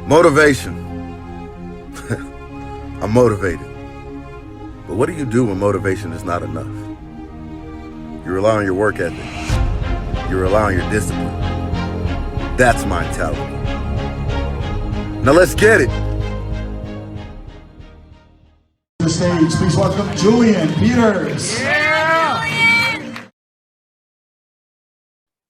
Motivation. I'm motivated. But what do you do when motivation is not enough? You rely on your work ethic. You rely on your discipline. That's my mentality. Now let's get it. The stage, please welcome Julian Peters.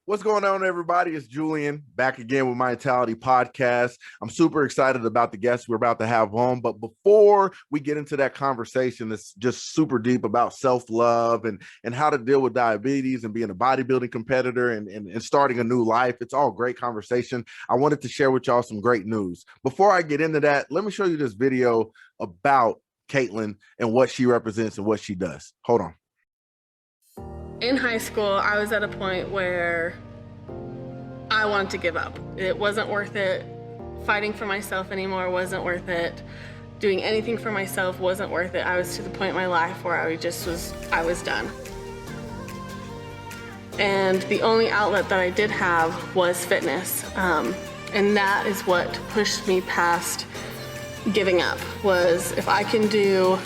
What's going on, everybody? It's Julian back again with my Mentality Podcast. I'm super excited about the guests we're about to have on. But before we get into that conversation that's just super deep about self-love and how to deal with diabetes and being a bodybuilding competitor and starting a new life, it's all great conversation. I wanted to share with y'all some great news. Before I get into that, let me show you this video about Kaitlyn and what she represents and what she does. Hold on. In high school, I was at a point where I wanted to give up. It wasn't worth it. Fighting for myself anymore wasn't worth it. Doing anything for myself wasn't worth it. I was to the point in my life where I was done. And the only outlet that I did have was fitness. And that is what pushed me past giving up, was if I can do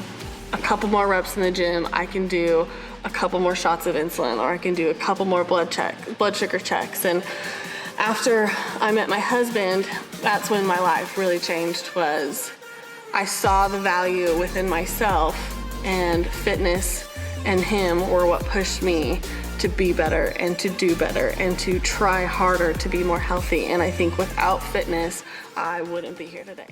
a couple more reps in the gym, I can do a couple more shots of insulin, or I can do a couple more blood sugar checks. And after I met my husband, that's when my life really changed. Was I saw the value within myself, and fitness and him were what pushed me to be better and to do better and to try harder to be more healthy. And I think without fitness, I wouldn't be here today.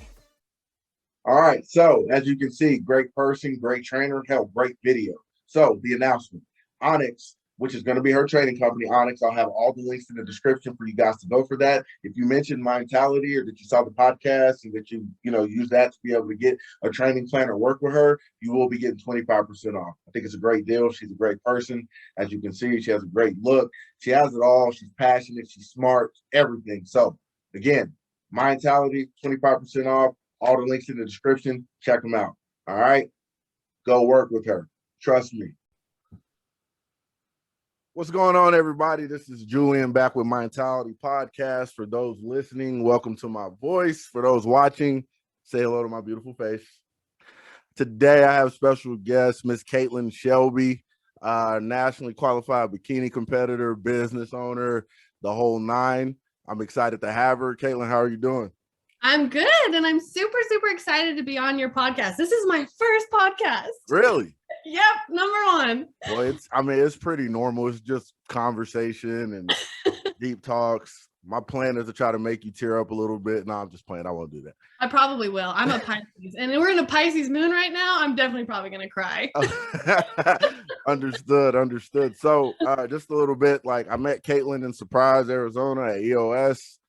All right, so as you can see, great person, great trainer, hell, great video. So the announcement, Onyx, which is going to be her training company, Onyx. I'll have all the links in the description for you guys to go for that. If you mentioned my mentality or that you saw the podcast and that you use that to be able to get a training plan or work with her, you will be getting 25% off. I think it's a great deal. She's a great person. As you can see, she has a great look. She has it all. She's passionate. She's smart, everything. So again, my mentality, 25% off. All the links in the description. Check them out. All right. Go work with her. Trust me. What's going on, everybody? This is Julian back with my Mentality Podcast. For those listening, welcome to my voice. For those watching, say hello to my beautiful face. Today, I have special guest, Miss Kaitlyn Shelby, nationally qualified bikini competitor, business owner, the whole nine. I'm excited to have her. Kaitlyn, how are you doing? I'm good, and I'm super, super excited to be on your podcast. This is my first podcast. Really? Yep, number one. Well, it's pretty normal. It's just conversation and deep talks. My plan is to try to make you tear up a little bit. No, I'm just playing. I won't do that. I probably will. I'm a Pisces, and we're in a Pisces moon right now. I'm definitely probably going to cry. Understood. So just a little bit, like I met Kaitlyn in Surprise, Arizona at EOS.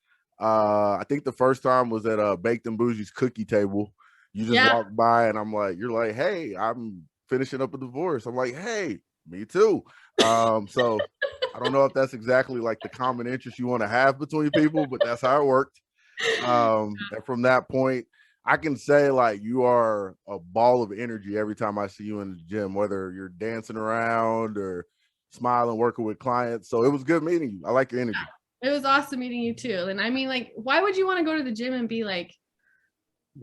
I think the first time was at Baked and Bougie's cookie table. You just walked by and you're like, hey, I'm finishing up a divorce. I'm like, hey, me too. So I don't know if that's exactly like the common interest you want to have between people, but that's how it worked. And from that point, I can say like you are a ball of energy every time I see you in the gym, whether you're dancing around or smiling, working with clients. So it was good meeting you. I like your energy. It was awesome meeting you too. And I mean, like, why would you want to go to the gym and be like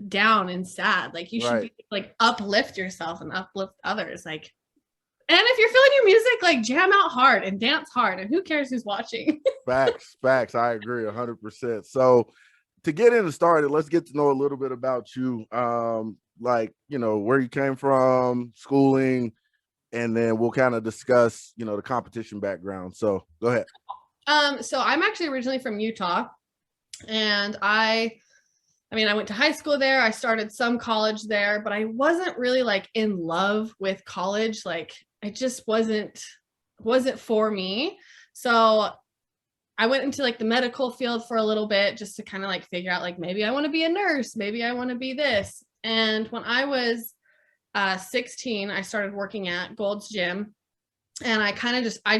down and sad? Like you should be like uplift yourself and uplift others. Like, and if you're feeling your music, like jam out hard and dance hard, and who cares who's watching? Facts. I agree 100%. So to get into started, let's get to know a little bit about you. Like, where you came from, schooling, and then we'll kind of discuss, the competition background. So go ahead. So I'm actually originally from Utah, and I went to high school there. I started some college there, but I wasn't really like in love with college. Like it just wasn't for me. So I went into like the medical field for a little bit just to kind of like figure out like, maybe I want to be a nurse. Maybe I want to be this. And when I was 16, I started working at Gold's Gym. And I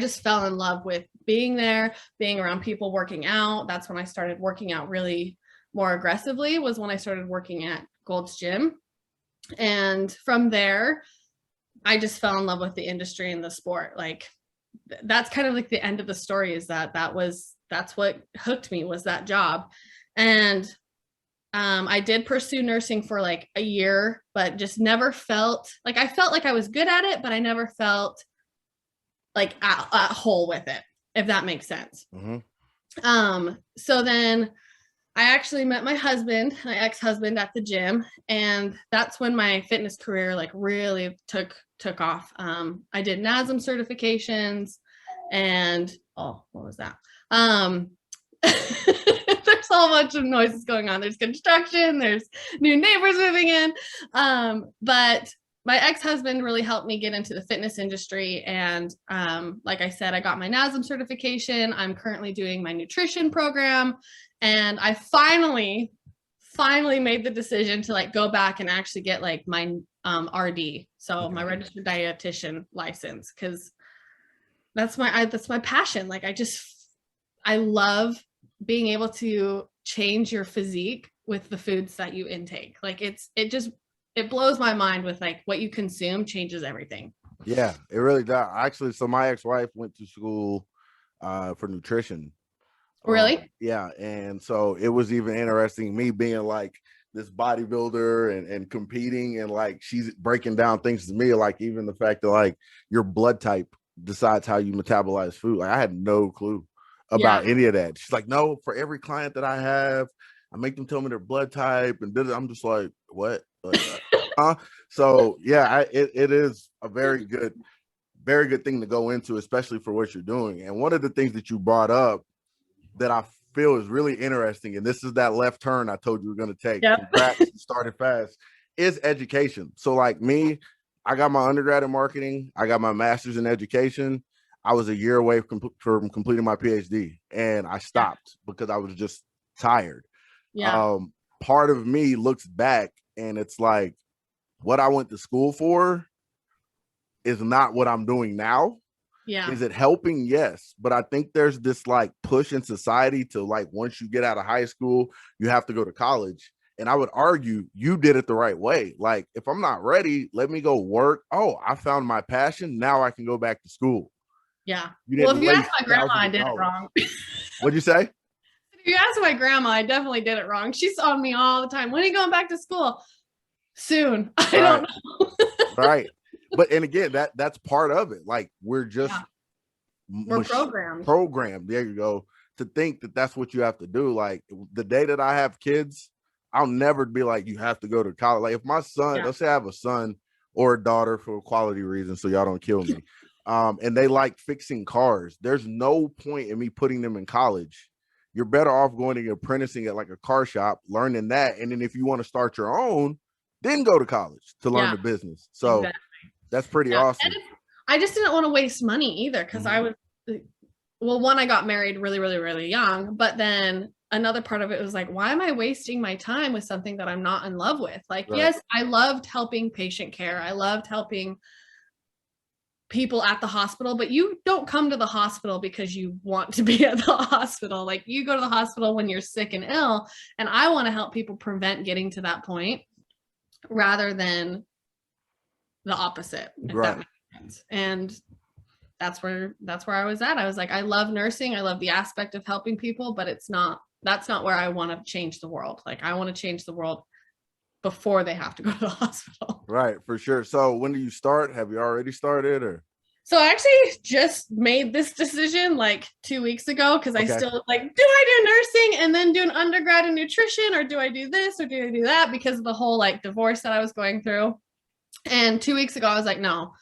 just fell in love with being there, being around people working out. That's when I started working out really more aggressively, was when I started working at Gold's Gym. And from there, I just fell in love with the industry and the sport. Like that's kind of like the end of the story, is that's what hooked me, was that job. And I did pursue nursing for like a year, but just never felt like I felt like I was good at it, but I never felt like at whole with it, if that makes sense. So then I actually met my husband, my ex-husband, at the gym, and that's when my fitness career like really took off. I did NASM certifications, and what was that? There's a whole bunch of noises going on. There's construction, there's new neighbors moving in. But my ex-husband really helped me get into the fitness industry. And like I said, I got my NASM certification. I'm currently doing my nutrition program. And I finally made the decision to like go back and actually get like my RD. So my registered dietitian license, because that's my passion. Like I love being able to change your physique with the foods that you intake. Like it blows my mind with like what you consume changes everything. Yeah, it really does. Actually, so my ex-wife went to school for nutrition. Really? Yeah. And so it was even interesting, me being like this bodybuilder and competing, and like she's breaking down things to me, like even the fact that like your blood type decides how you metabolize food. Like I had no clue about any of that. She's like, no, for every client that I have, I make them tell me their blood type, and I'm just like, what? So yeah, it is a very good thing to go into, especially for what you're doing. And one of the things that you brought up that I feel is really interesting, and this is that left turn I told you we're going to take. Congrats, you started fast, is education. So like me, I got my undergrad in marketing, I got my master's in education. I was a year away from completing my PhD, and I stopped because I was just tired. Part of me looks back and it's like, what I went to school for is not what I'm doing now. Is it helping? Yes. But I think there's this like push in society to like, once you get out of high school, you have to go to college. And I would argue you did it the right way. Like, if I'm not ready, let me go work. Oh, I found my passion. Now I can go back to school. Yeah. Well, if you ask my grandma, I did it wrong. What'd you say? If you ask my grandma, I definitely did it wrong. She's on me all the time. When are you going back to school? Soon. I don't know. Right. But, and again, that's part of it. Like, we're just we're programmed. There you go. To think that that's what you have to do. Like, the day that I have kids, I'll never be like, you have to go to college. Like, if my son, let's say I have a son or a daughter for quality reasons, so y'all don't kill me, and they like fixing cars, there's no point in me putting them in college. You're better off going and apprenticing at like a car shop, learning that. And then if you want to start your own, then go to college to learn the business. So that's pretty awesome. I just didn't want to waste money either, because I was, well, one, I got married really, really, really young, but then another part of it was like, why am I wasting my time with something that I'm not in love with? Like, yes, I loved helping patient care. I loved helping people at the hospital, but you don't come to the hospital because you want to be at the hospital. Like, you go to the hospital when you're sick and ill, and I want to help people prevent getting to that point rather than the opposite, if that makes sense. And that's where I was at. I was like, I love nursing. I love the aspect of helping people, but that's not where I want to change the world. Like, I want to change the world before they have to go to the hospital. Right, for sure. So when do you start? Have you already started, or? So I actually just made this decision like 2 weeks ago, because I still like, do I do nursing and then do an undergrad in nutrition, or do I do this or do I do that, because of the whole like divorce that I was going through. And 2 weeks ago, I was like, no,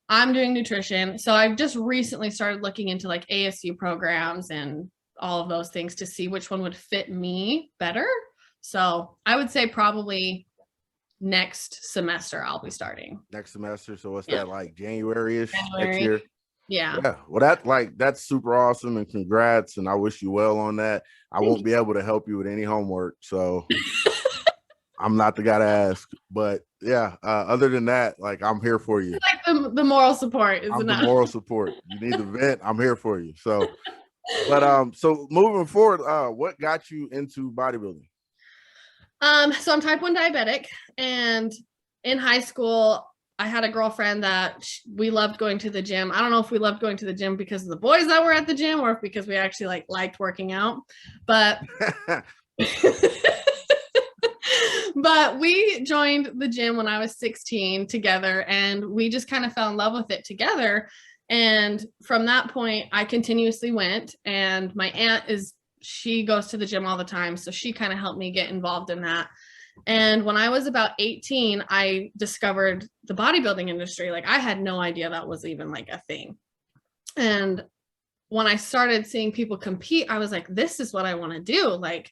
I'm doing nutrition. So I've just recently started looking into like ASU programs and all of those things to see which one would fit me better. So I would say probably next semester I'll be starting. Next semester. So what's that, like January-ish next year? Yeah. Well, that's super awesome, and congrats. And I wish you well on that. I won't be able to help you with any homework, so I'm not the guy to ask. But yeah, other than that, like, I'm here for you. Like the moral support is enough. The moral support. You need to vent, I'm here for you. So, but so moving forward, what got you into bodybuilding? So I'm type 1 diabetic, and in high school, I had a girlfriend that we loved going to the gym. I don't know if we loved going to the gym because of the boys that were at the gym, or if because we actually liked working out, but But we joined the gym when I was 16 together, and we just kind of fell in love with it together. And from that point, I continuously went, and my aunt she goes to the gym all the time. So she kind of helped me get involved in that. And when I was about 18, I discovered the bodybuilding industry. Like, I had no idea that was even like a thing. And when I started seeing people compete, I was like, this is what I want to do. Like,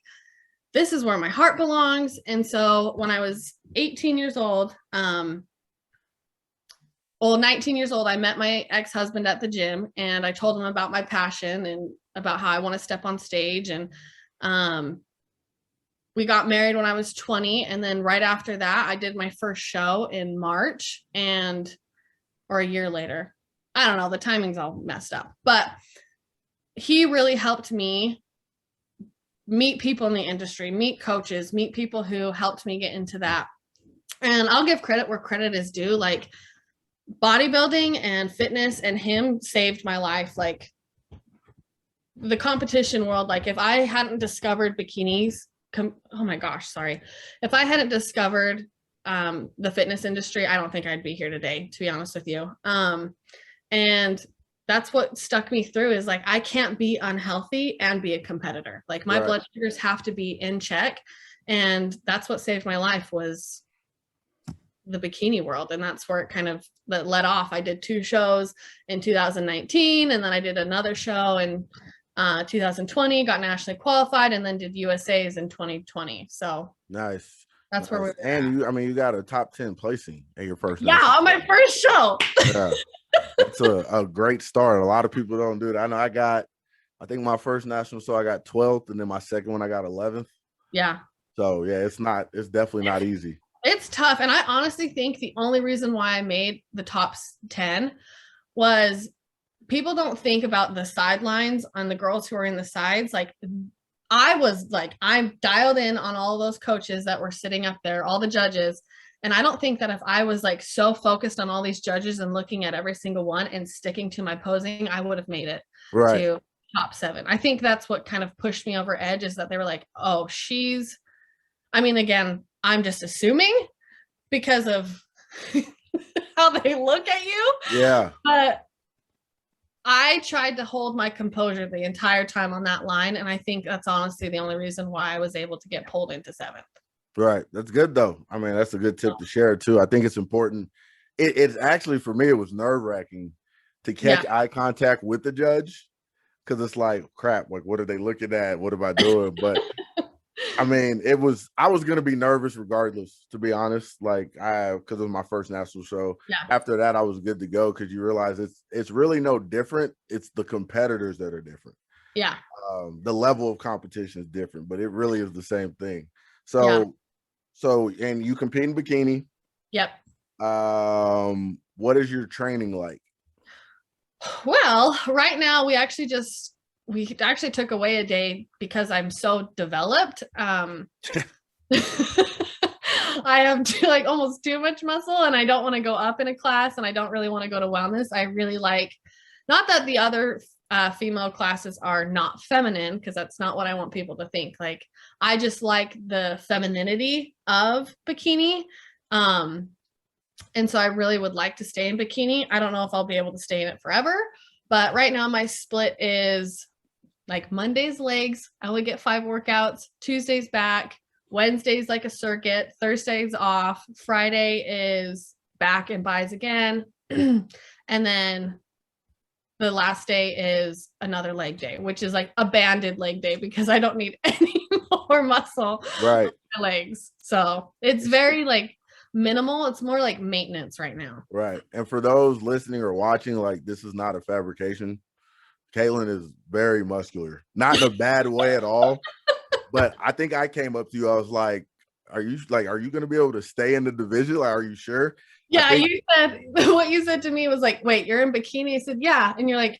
this is where my heart belongs. And so when I was 18 years old, 19 years old, I met my ex-husband at the gym, and I told him about my passion and about how I want to step on stage. And we got married when I was 20. And then right after that, I did my first show in March, or a year later. I don't know. The timing's all messed up, but he really helped me meet people in the industry, meet coaches, meet people who helped me get into that. And I'll give credit where credit is due. Like, bodybuilding and fitness and him saved my life. Like, the competition world, like, if I hadn't discovered bikinis, if I hadn't discovered the fitness industry, I don't think I'd be here today, to be honest with you. And that's what stuck me through, is like, I can't be unhealthy and be a competitor. Like, my blood sugars have to be in check. And that's what saved my life, was the bikini world. And that's where it kind of let off. I did 2 shows in 2019, and then I did another show in 2020, got nationally qualified, and then did USAs in 2020. So nice. That's where we're at. And you got a top 10 placing at your first. Yeah, on my first show. Yeah. That's a great start. A lot of people don't do it. I know I think my first national show I got 12th, and then my second one I got 11th. Yeah. So yeah, it's definitely not easy. It's tough. And I honestly think the only reason why I made the top 10 was people don't think about the sidelines on the girls who are in the sides. Like, I'm dialed in on all those coaches that were sitting up there, all the judges. And I don't think that if I was like so focused on all these judges and looking at every single one and sticking to my posing, I would have made it to top 7. I think that's what kind of pushed me over edge, is that they were like, oh, again, I'm just assuming because of how they look at you. Yeah. But I tried to hold my composure the entire time on that line. And I think that's honestly the only reason why I was able to get pulled into 7th. Right. That's good, though. I mean, that's a good tip to share, too. I think it's important. It's actually, for me, it was nerve-wracking to catch eye contact with the judge, because it's like, crap, like, what are they looking at? What am I doing? But I mean, I was going to be nervous regardless, to be honest, like, because it was my first national show. Yeah. After that, I was good to go, because you realize it's really no different. It's the competitors that are different. Yeah. The level of competition is different, but it really is the same thing. So and you compete in bikini. Yep. What is your training like? Well, right now we actually took away a day because I'm so developed. I have like almost too much muscle, and I don't want to go up in a class, and I don't really want to go to wellness. I really like, not that the other female classes are not feminine, because that's not what I want people to think. Like, I just like the femininity of bikini. And so I really would like to stay in bikini. I don't know if I'll be able to stay in it forever, but right now my split is like Mondays legs, I only get 5 workouts, Tuesdays back, Wednesdays like a circuit, Thursdays off, Friday is back and buys again. And then the last day is another leg day, which is like a banded leg day, because I don't need any more muscle on my legs. So it's very like minimal. It's more like maintenance right now. Right. And for those listening or watching, like, this is not a fabrication. Kaitlyn is very muscular, not in a bad way at all. But I think I came up to you, I was like, are you going to be able to stay in the division? Like, are you sure? Yeah, you said, what you said to me was like, wait, you're in bikini? I said, yeah. And you're like,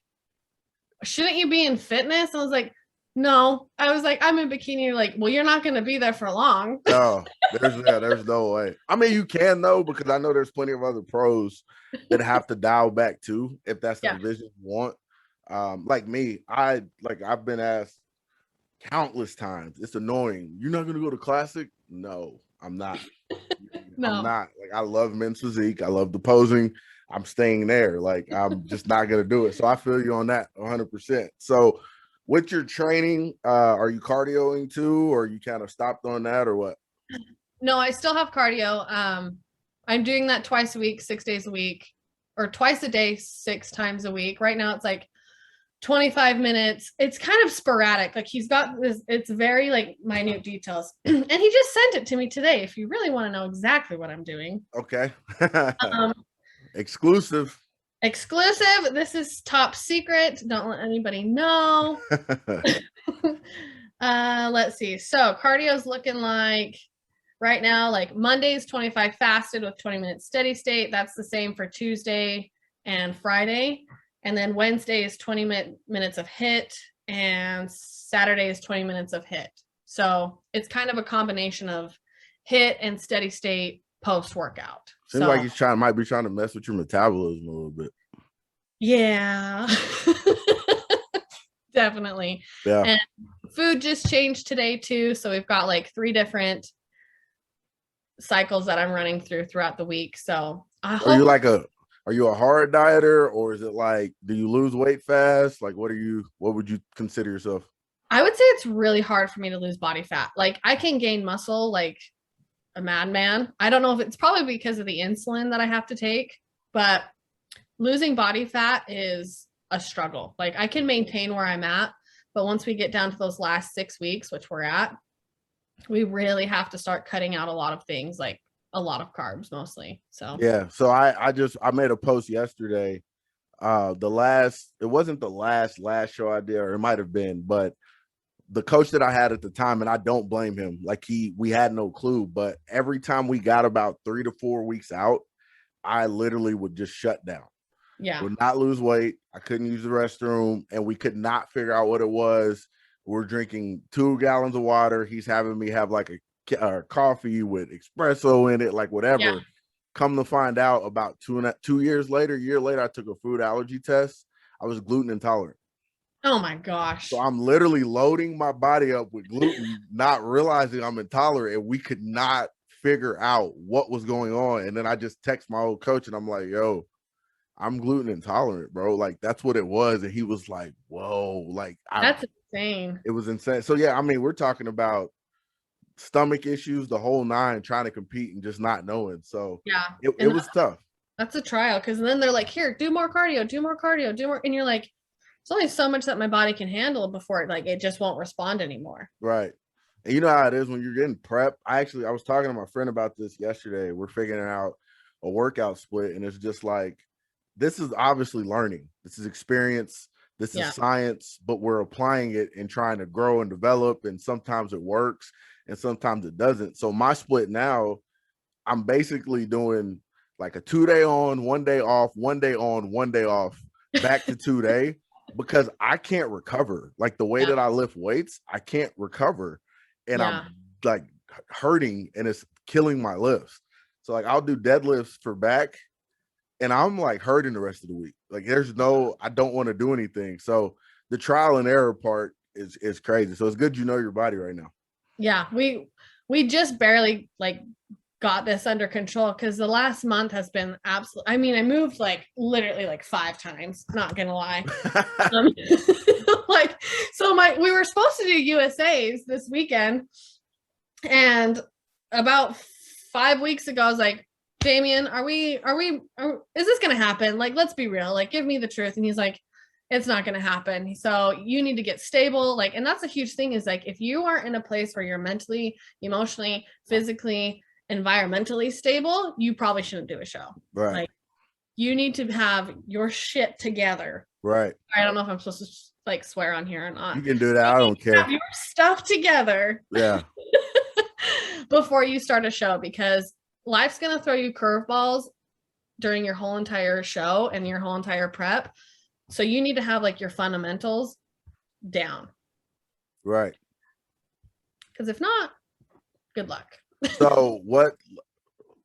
shouldn't you be in fitness? I was like, no. I was like, I'm in bikini. You're like, well, you're not going to be there for long. No, there's no way. I mean, you can, though, because I know there's plenty of other pros that have to dial back too, if that's the division you want. Like me, I've been asked countless times. It's annoying. You're not going to go to Classic? No, I'm not. No. I'm not. Like, I love men's physique. I love the posing. I'm staying there. Like, I'm just not going to do it. So I feel you on that 100%. So with your training, are you cardioing too, or you kind of stopped on that, or what? No, I still have cardio. I'm doing that twice a week, 6 days a week, or twice a day, 6 times a week. Right now it's like 25 minutes. It's kind of sporadic. Like he's got this, it's very like minute details. And he just sent it to me today. If you really want to know exactly what I'm doing. Okay. Um, Exclusive. Exclusive. This is top secret. Don't let anybody know. Let's see. So cardio's looking like right now, like Monday's 25 fasted with 20 minutes steady state. That's the same for Tuesday and Friday. And then Wednesday is 20 minutes of HIIT, and Saturday is 20 minutes of HIIT. So it's kind of a combination of HIIT and steady state post workout. Seems like he's might be trying to mess with your metabolism a little bit. Yeah. Definitely. Yeah. And food just changed today too. So we've got like 3 different cycles that I'm running throughout the week. So are you a hard dieter, or is it like, do you lose weight fast? Like, what would you consider yourself? I would say it's really hard for me to lose body fat. Like I can gain muscle like a madman. I don't know if it's probably because of the insulin that I have to take, but losing body fat is a struggle. Like I can maintain where I'm at, but once we get down to those last 6 weeks, which we're at, we really have to start cutting out a lot of things, like a lot of carbs mostly. So yeah. So I made a post yesterday. It wasn't the last show I did, or it might have been, but the coach that I had at the time, and I don't blame him, like we had no clue, but every time we got about 3 to 4 weeks out, I literally would just shut down. Yeah. Would not lose weight. I couldn't use the restroom, and we could not figure out what it was. We're drinking 2 gallons of water. He's having me have like a coffee with espresso in it, like whatever. Yeah. Come to find out, about 2 years later, a year later, I took a food allergy test. I was gluten intolerant. Oh my gosh. So I'm literally loading my body up with gluten, not realizing I'm intolerant, and we could not figure out what was going on. And then I just text my old coach and I'm like, yo, I'm gluten intolerant, bro. Like that's what it was. And he was like, whoa, like that's insane. It was insane. So yeah, I mean, we're talking about stomach issues, the whole 9, trying to compete and just not knowing. So yeah, it was tough. That's a trial, because then they're like, here, do more cardio, do more cardio, do more. And you're like, there's only so much that my body can handle before it just won't respond anymore. Right. And you know how it is when you're getting prep. I was talking to my friend about this yesterday. We're figuring out a workout split, and it's just like, this is obviously learning. This is experience. This is science, but we're applying it and trying to grow and develop. And sometimes it works and sometimes it doesn't. So my split now, I'm basically doing like a 2-day on, 1 day off, 1 day on, 1 day off, back to 2 day, because I can't recover. Like the way that I lift weights, I can't recover. And I'm like hurting, and it's killing my lifts. So like I'll do deadlifts for back, and I'm like hurting the rest of the week. Like I don't want to do anything. So the trial and error part is crazy. So it's good you know your body right now. Yeah, we just barely like got this under control, because the last month has been absolute. I mean, I moved like literally like 5 times, not gonna lie. Like, so we were supposed to do USAs this weekend, and about 5 weeks ago, I was like, Damien, is this gonna happen? Like, let's be real. Like, give me the truth. And he's like, it's not gonna happen. So you need to get stable. Like, and that's a huge thing, is like, if you aren't in a place where you're mentally, emotionally, physically, environmentally stable, you probably shouldn't do a show. Right. Like, you need to have your shit together. Right. I don't know if I'm supposed to like swear on here or not. You can do that. I don't care. Have your stuff together. Yeah. Before you start a show, because life's going to throw you curveballs during your whole entire show and your whole entire prep. So you need to have like your fundamentals down. Right. Because if not, good luck. So what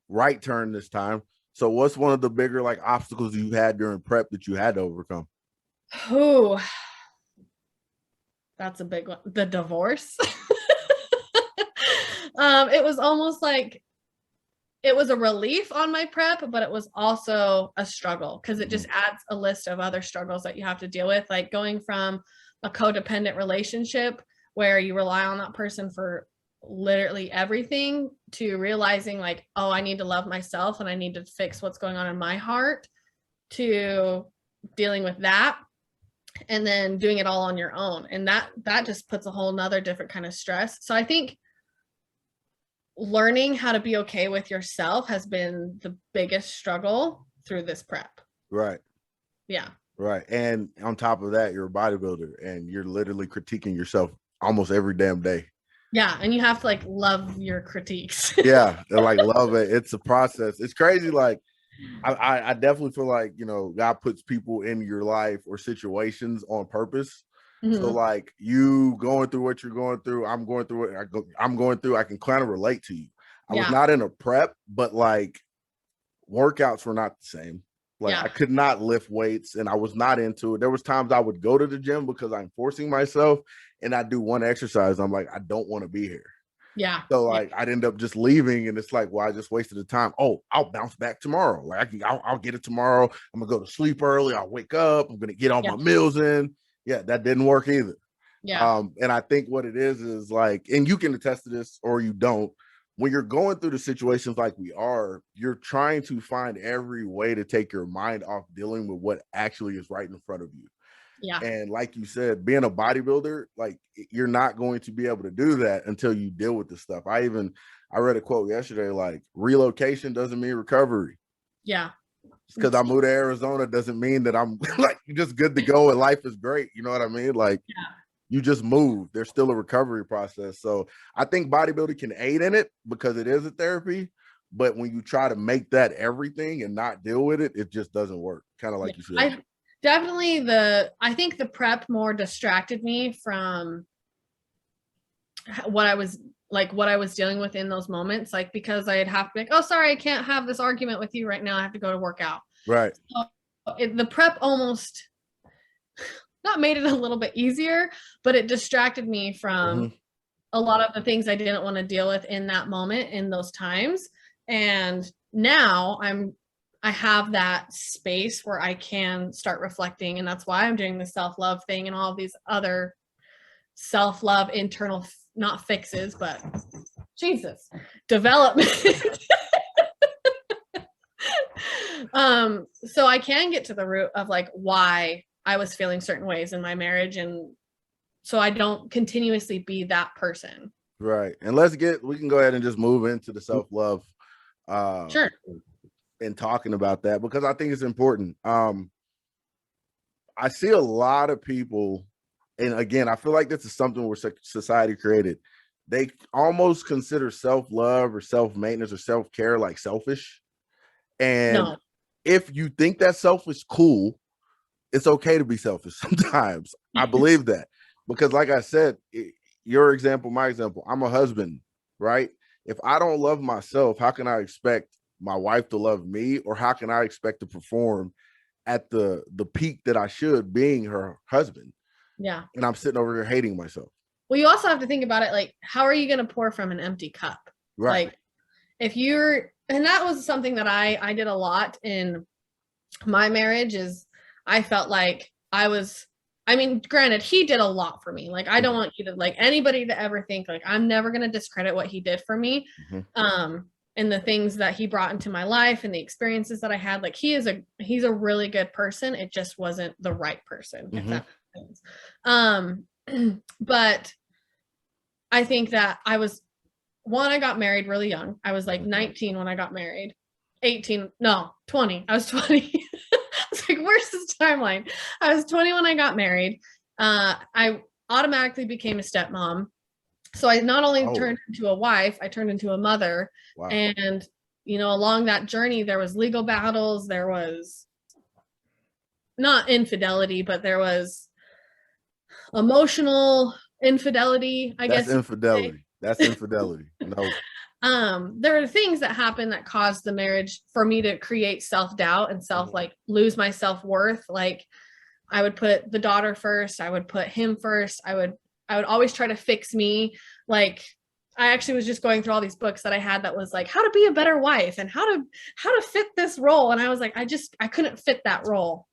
right turn this time? So what's one of the bigger like obstacles you had during prep that you had to overcome? Oh, that's a big one. The divorce. It was almost like it was a relief on my prep, but it was also a struggle because it just adds a list of other struggles that you have to deal with, like going from a codependent relationship where you rely on that person for literally everything to realizing like, oh, I need to love myself and I need to fix what's going on in my heart, to dealing with that and then doing it all on your own. And that just puts a whole nother different kind of stress. So I think learning how to be okay with yourself has been the biggest struggle through this prep. Right. Yeah. Right. And on top of that, you're a bodybuilder and you're literally critiquing yourself almost every damn day. Yeah. And you have to like love your critiques. Yeah. And like love it. It's a process. It's crazy. Like I definitely feel like, you know, God puts people in your life or situations on purpose. So like you going through what you're going through, I'm going through it. I'm going through, I can kind of relate to you. I was not in a prep, but like workouts were not the same. Like I could not lift weights and I was not into it. There was times I would go to the gym because I'm forcing myself and I do one exercise. I'm like, I don't want to be here. Yeah. So like I'd end up just leaving and it's like, well, I just wasted the time. Oh, I'll bounce back tomorrow. Like I'll get it tomorrow. I'm gonna go to sleep early. I'll wake up. I'm gonna get all my meals in. Yeah, that didn't work either. Yeah. And I think what it is like, and you can attest to this or you don't, when you're going through the situations like we are, you're trying to find every way to take your mind off dealing with what actually is right in front of you. Yeah. And like you said, being a bodybuilder, like you're not going to be able to do that until you deal with this stuff. I read a quote yesterday, like relocation doesn't mean recovery. Yeah. Because I moved to Arizona doesn't mean that I'm like just good to go and life is great. You know what I mean? Like you just move. There's still a recovery process. So I think bodybuilding can aid in it because it is a therapy. But when you try to make that everything and not deal with it, it just doesn't work. Kind of like you said. I think the prep more distracted me from what I was dealing with in those moments, like because I'd have to be like, oh, sorry, I can't have this argument with you right now. I have to go to work out. Right. So the prep almost not made it a little bit easier, but it distracted me from a lot of the things I didn't want to deal with in that moment, in those times. And now I have that space where I can start reflecting. And that's why I'm doing the self-love thing and all of these other self-love internal, not fixes, but Jesus, development. So I can get to the root of like why I was feeling certain ways in my marriage. And so I don't continuously be that person. Right. And we can go ahead and just move into the self-love. Sure. And talking about that because I think it's important. I see a lot of people, and again, I feel like this is something where society created. They almost consider self-love or self-maintenance or self-care like selfish. And if you think that self is cool, it's okay to be selfish sometimes. I believe that because like I said, your example, my example, I'm a husband, right? If I don't love myself, how can I expect my wife to love me, or how can I expect to perform at the peak that I should, being her husband? Yeah. And I'm sitting over here hating myself. Well, you also have to think about it like, how are you going to pour from an empty cup? Right. Like and that was something that I did a lot in my marriage, is I felt like granted, he did a lot for me. Like, I don't want you to, like, anybody to ever think like I'm never going to discredit what he did for me. And the things that he brought into my life and the experiences that I had. Like, he's a really good person. It just wasn't the right person, if that makes sense. But I think that I got married really young. I was like 19 when I got married. 20. I was 20. I was like, where's this timeline? I was 20 when I got married. I automatically became a stepmom. So I not only turned into a wife, I turned into a mother. Wow. And, along that journey, there was legal battles. There was not infidelity, but there was emotional infidelity, I guess. Infidelity. That's infidelity. No. There are things that happened that caused the marriage for me to create self-doubt and lose my self-worth. Like, I would put the daughter first. I would put him first. I would I would always try to fix me. Like, I actually was just going through all these books that I had that was like how to be a better wife and how to fit this role. And I was like, I couldn't fit that role.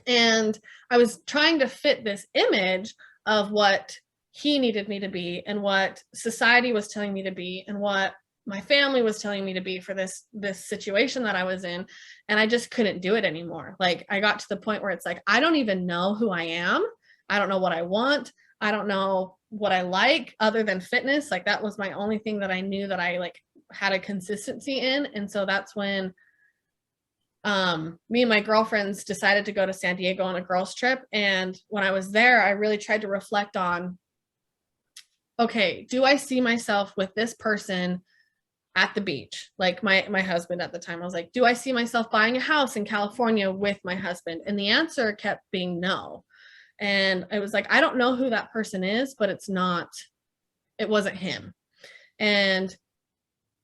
And I was trying to fit this image of what he needed me to be and what society was telling me to be and what my family was telling me to be for this situation that I was in. And I just couldn't do it anymore. Like, I got to the point where it's like, I don't even know who I am. I don't know what I want. I don't know what I like other than fitness. Like, that was my only thing that I knew that I like had a consistency in. And so that's when me and my girlfriends decided to go to San Diego on a girls trip. And when I was there, I really tried to reflect on, okay, do I see myself with this person at the beach? Like my husband at the time, I was like, do I see myself buying a house in California with my husband? And the answer kept being no. And it was like, I don't know who that person is, but it wasn't him. And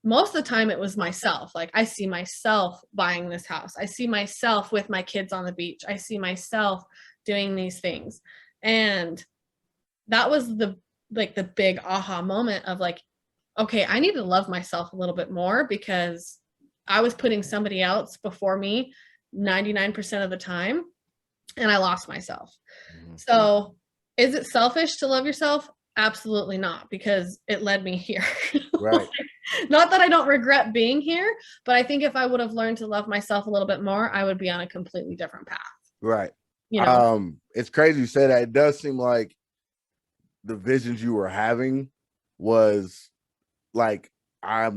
most of the time it was myself. Like, I see myself buying this house. I see myself with my kids on the beach. I see myself doing these things. And that was the big aha moment of like, okay, I need to love myself a little bit more, because I was putting somebody else before me 99% of the time, and I lost myself. So is it selfish to love yourself? Absolutely not, because it led me here. Right. Not that I don't regret being here, but I think if I would have learned to love myself a little bit more, I would be on a completely different path. Right. You know? It's crazy you say that. It does seem like the visions you were having was like, I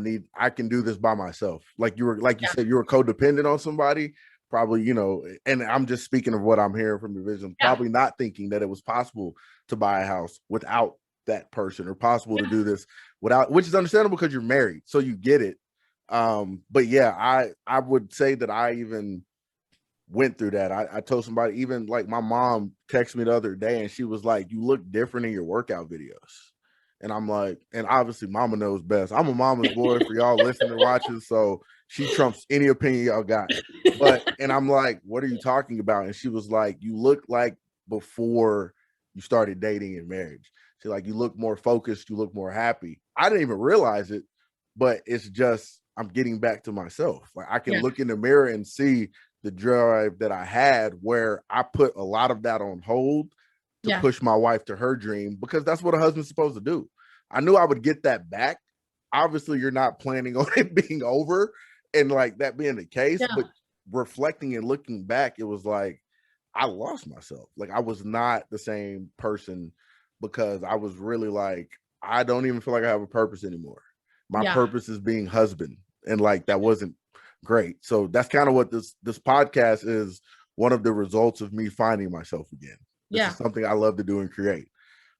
can do this by myself. Like you said, you were codependent on somebody, probably, and I'm just speaking of what I'm hearing from your vision, probably not thinking that it was possible to buy a house without that person, or possible to do this without, which is understandable because you're married, so you get it. But yeah, I would say that I even went through that. I told somebody, even like my mom texted me the other day and she was like, you look different in your workout videos. And I'm like, and obviously mama knows best. I'm a mama's boy for y'all listening and watching, so she trumps any opinion y'all got. And I'm like, what are you talking about? And she was like, you look like before you started dating and marriage. She's like, you look more focused, you look more happy. I didn't even realize it, but it's just, I'm getting back to myself. Like, I can look in the mirror and see the drive that I had, where I put a lot of that on hold to push my wife to her dream, because that's what a husband's supposed to do. I knew I would get that back. Obviously, you're not planning on it being over and like that being the case, but reflecting and looking back, it was like, I lost myself. Like, I was not the same person, because I was really like, I don't even feel like I have a purpose anymore. My purpose is being husband. And like, that wasn't great. So that's kind of what this podcast is, one of the results of me finding myself again. This is something I love to do and create.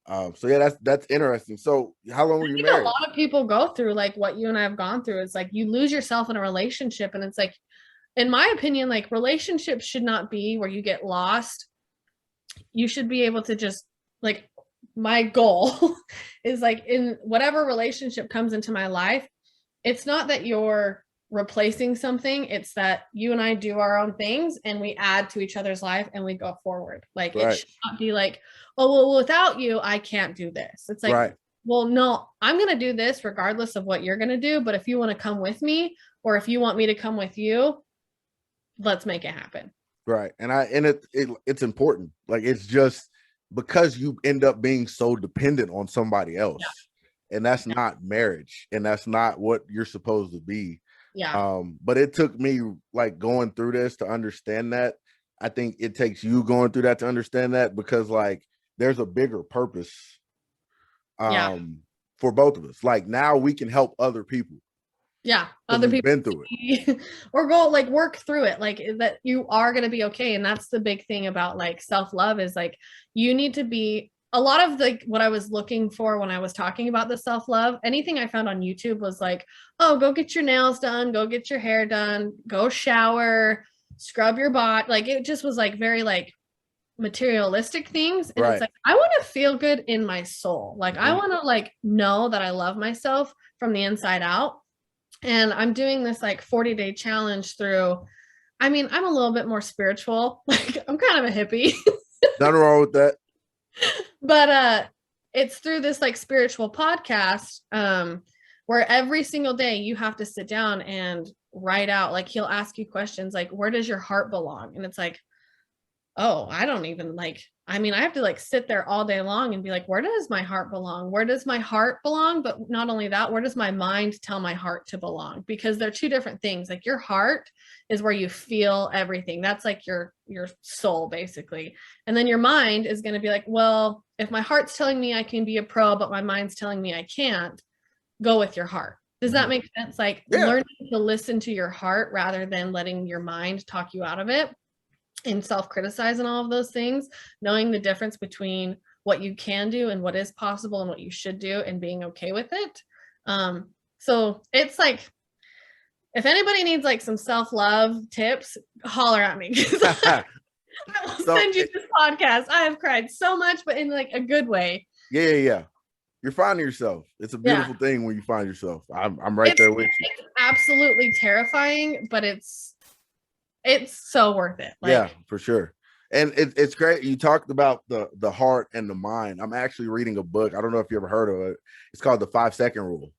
So yeah, that's interesting. So how long were you married? A lot of people go through like what you and I have gone through. It's like you lose yourself in a relationship, and it's like, in my opinion, like, relationships should not be where you get lost. You should be able to just, like, my goal is like, in whatever relationship comes into my life, it's not that you're replacing something, it's that you and I do our own things and we add to each other's life and we go forward. Like, it should not be like, oh, well, without you, I can't do this. It's like, well, no, I'm going to do this regardless of what you're going to do. But if you want to come with me, or if you want me to come with you, let's make it happen. Right. And it's important. Like, it's just because you end up being so dependent on somebody else, and that's not marriage, and that's not what you're supposed to be. But it took me like going through this to understand that. I think it takes you going through that to understand that, because like, there's a bigger purpose for both of us. Like, now we can help other people. Other people been through it, or go like work through it, like that you are going to be okay. And that's the big thing about like self-love, is like, you need to be, a lot of like what I was looking for when I was talking about the self-love, anything I found on YouTube was like, oh, go get your nails done, go get your hair done, go shower, scrub your body. Like, it just was like very like materialistic things. And it's like, I want to feel good in my soul. Like, I want to like know that I love myself from the inside out. And I'm doing this like 40-day challenge through, I mean, I'm a little bit more spiritual. Like, I'm kind of a hippie. Nothing wrong with that. But it's through this like spiritual podcast, where every single day you have to sit down and write out, like he'll ask you questions like, where does your heart belong? And it's like, oh, I don't even like, I mean, I have to like sit there all day long and be like, where does my heart belong? Where does my heart belong? But not only that, where does my mind tell my heart to belong? Because they're two different things. Like your heart is where you feel everything. That's like your soul basically. And then your mind is going to be like, well, if my heart's telling me I can be a pro, but my mind's telling me I can't, go with your heart. Does that make sense? Like learning to listen to your heart rather than letting your mind talk you out of it and self-criticize and all of those things, knowing the difference between what you can do and what is possible and what you should do and being okay with it. So it's like, if anybody needs like some self-love tips, holler at me. I will send you this podcast. I have cried so much, but in like a good way. Yeah. You're finding yourself. It's a beautiful thing when you find yourself. I'm right there with you. It's absolutely terrifying, but it's so worth it. Like, yeah, for sure. And it's great. You talked about the heart and the mind. I'm actually reading a book. I don't know if you ever heard of it. It's called the 5-second rule.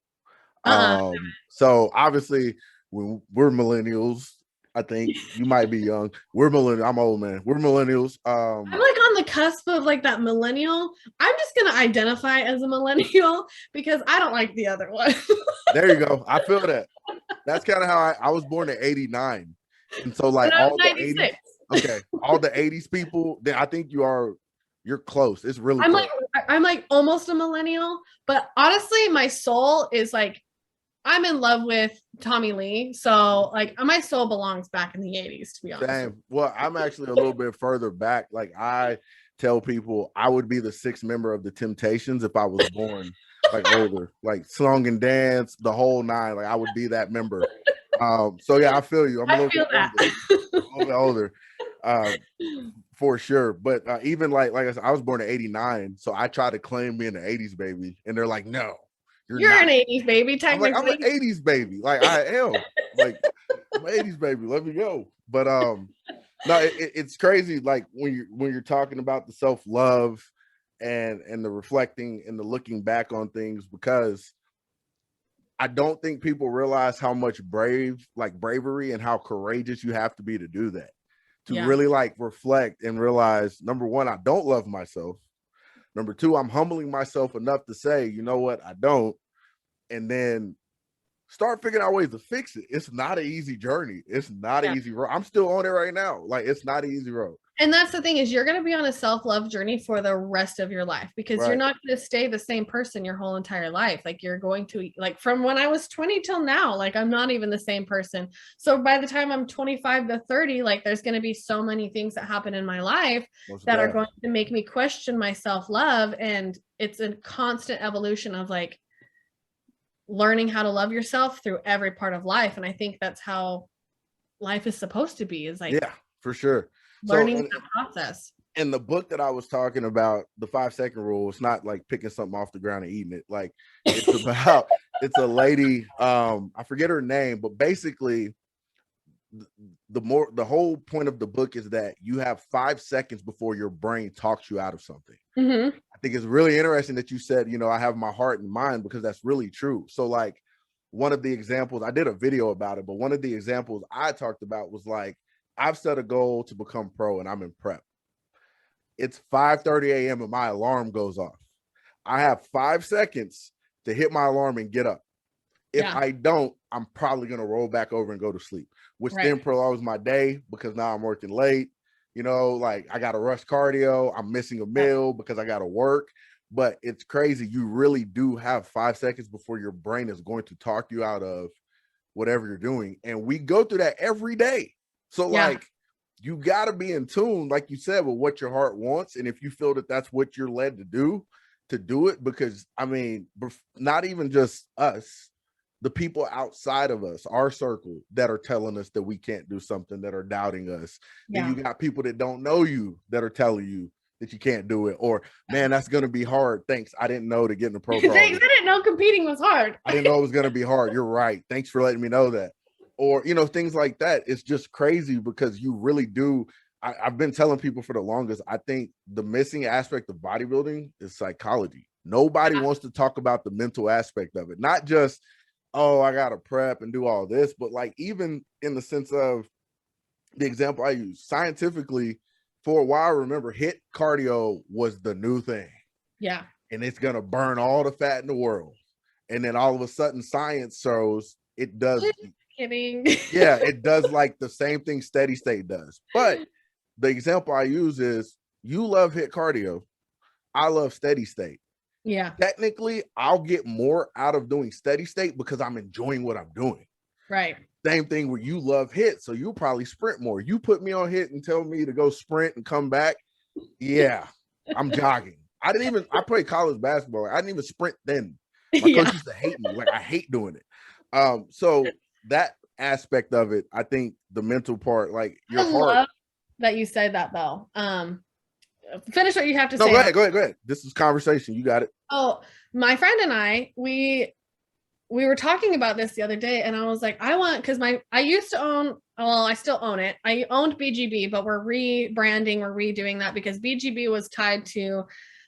So obviously when we're millennials, I think you might be young. We're millennials. I'm old, man. We're millennials. I'm like on the cusp of like that millennial. I'm just gonna identify as a millennial because I don't like the other one. There you go. I feel that. That's kind of how I was born in '89, and so like all the 80s. Okay, all the 80s people. Then I think you're close. It's really. I'm like almost a millennial, but honestly, my soul is like, I'm in love with Tommy Lee. So like my soul belongs back in the 80s, to be honest. Same. Well, I'm actually a little bit further back. Like I tell people I would be the 6th member of the Temptations if I was born like older, like song and dance, the whole 9. Like I would be that member. So yeah, I feel you. I'm a little bit older. For sure. But even like I said, I was born in '89. So I try to claim being an 80s baby. And they're like, no. You're an 80s baby, technically. I'm an 80s baby. Like I am. Like I'm an 80s baby. Let me go. But no, it's crazy. Like when you're talking about the self-love and the reflecting and the looking back on things, because I don't think people realize how much bravery and how courageous you have to be to do that. To really like reflect and realize, number one, I don't love myself. Number two, I'm humbling myself enough to say, you know what, I don't. And then start figuring out ways to fix it. It's not an easy journey. It's not an easy road. I'm still on it right now. Like it's not an easy road. And that's the thing is you're going to be on a self-love journey for the rest of your life because you're not going to stay the same person your whole entire life. Like you're going to like from when I was 20 till now, like I'm not even the same person. So by the time I'm 25 to 30, like there's going to be so many things that happen in my life that are going to make me question my self-love. And it's a constant evolution of like learning how to love yourself through every part of life. And I think that's how life is supposed to be, is like, yeah, for sure. Learning that process. In the book that I was talking about, the 5-second rule, it's not like picking something off the ground and eating it. Like it's about, it's a lady, I forget her name, but basically the whole point of the book is that you have 5 seconds before your brain talks you out of something. Mm-hmm. I think it's really interesting that you said, you know, I have my heart and mind, because that's really true. So like one of the examples, I did a video about it, but one of the examples I talked about was like, I've set a goal to become pro and I'm in prep. It's 5:30 a.m. and my alarm goes off. I have 5 seconds to hit my alarm and get up. If I don't, I'm probably going to roll back over and go to sleep, which then prolongs my day because now I'm working late. You know, like I got to rush cardio. I'm missing a meal because I got to work. But it's crazy. You really do have 5 seconds before your brain is going to talk you out of whatever you're doing. And we go through that every day. So like, you got to be in tune, like you said, with what your heart wants. And if you feel that that's what you're led to do it, because I mean, not even just us, the people outside of us, our circle, that are telling us that we can't do something, that are doubting us. Then you got people that don't know you that are telling you that you can't do it, or man, that's going to be hard. Thanks. I didn't know to get in the pro. Thanks. I didn't know competing was hard. I didn't know it was going to be hard. You're right. Thanks for letting me know that. Or, you know, things like that. It's just crazy because you really do. I've been telling people for the longest, I think the missing aspect of bodybuilding is psychology. Nobody wants to talk about the mental aspect of it. Not just, oh, I got to prep and do all this, but like even in the sense of the example I use, scientifically, for a while, remember, HIIT cardio was the new thing. Yeah. And it's going to burn all the fat in the world. And then all of a sudden science shows it does. Kidding. Yeah, it does like the same thing steady state does. But the example I use is you love HIIT cardio. I love steady state. Yeah. Technically, I'll get more out of doing steady state because I'm enjoying what I'm doing. Right. Same thing where you love HIIT, so you'll probably sprint more. You put me on HIIT and tell me to go sprint and come back. Yeah, I'm jogging. I played college basketball. I didn't even sprint then. My coach used to hate me. Like, I hate doing it. So that aspect of it, I think the mental part, like your heart. Love that you said that though. Finish what you have to say. No, go ahead. This is conversation. You got it. Oh, my friend and I, we were talking about this the other day, and I was like, because I used to own, well, I still own it. I owned BGB, but we're rebranding, we're redoing that because BGB was tied to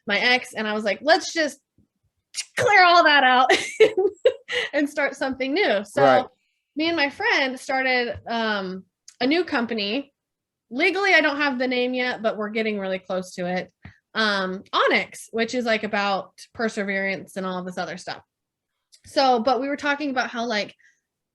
my ex, and I was like, let's just clear all that out and start something new. So me and my friend started a new company. Legally, I don't have the name yet, but we're getting really close to it. Onyx, which is like about perseverance and all of this other stuff. So, but we were talking about how like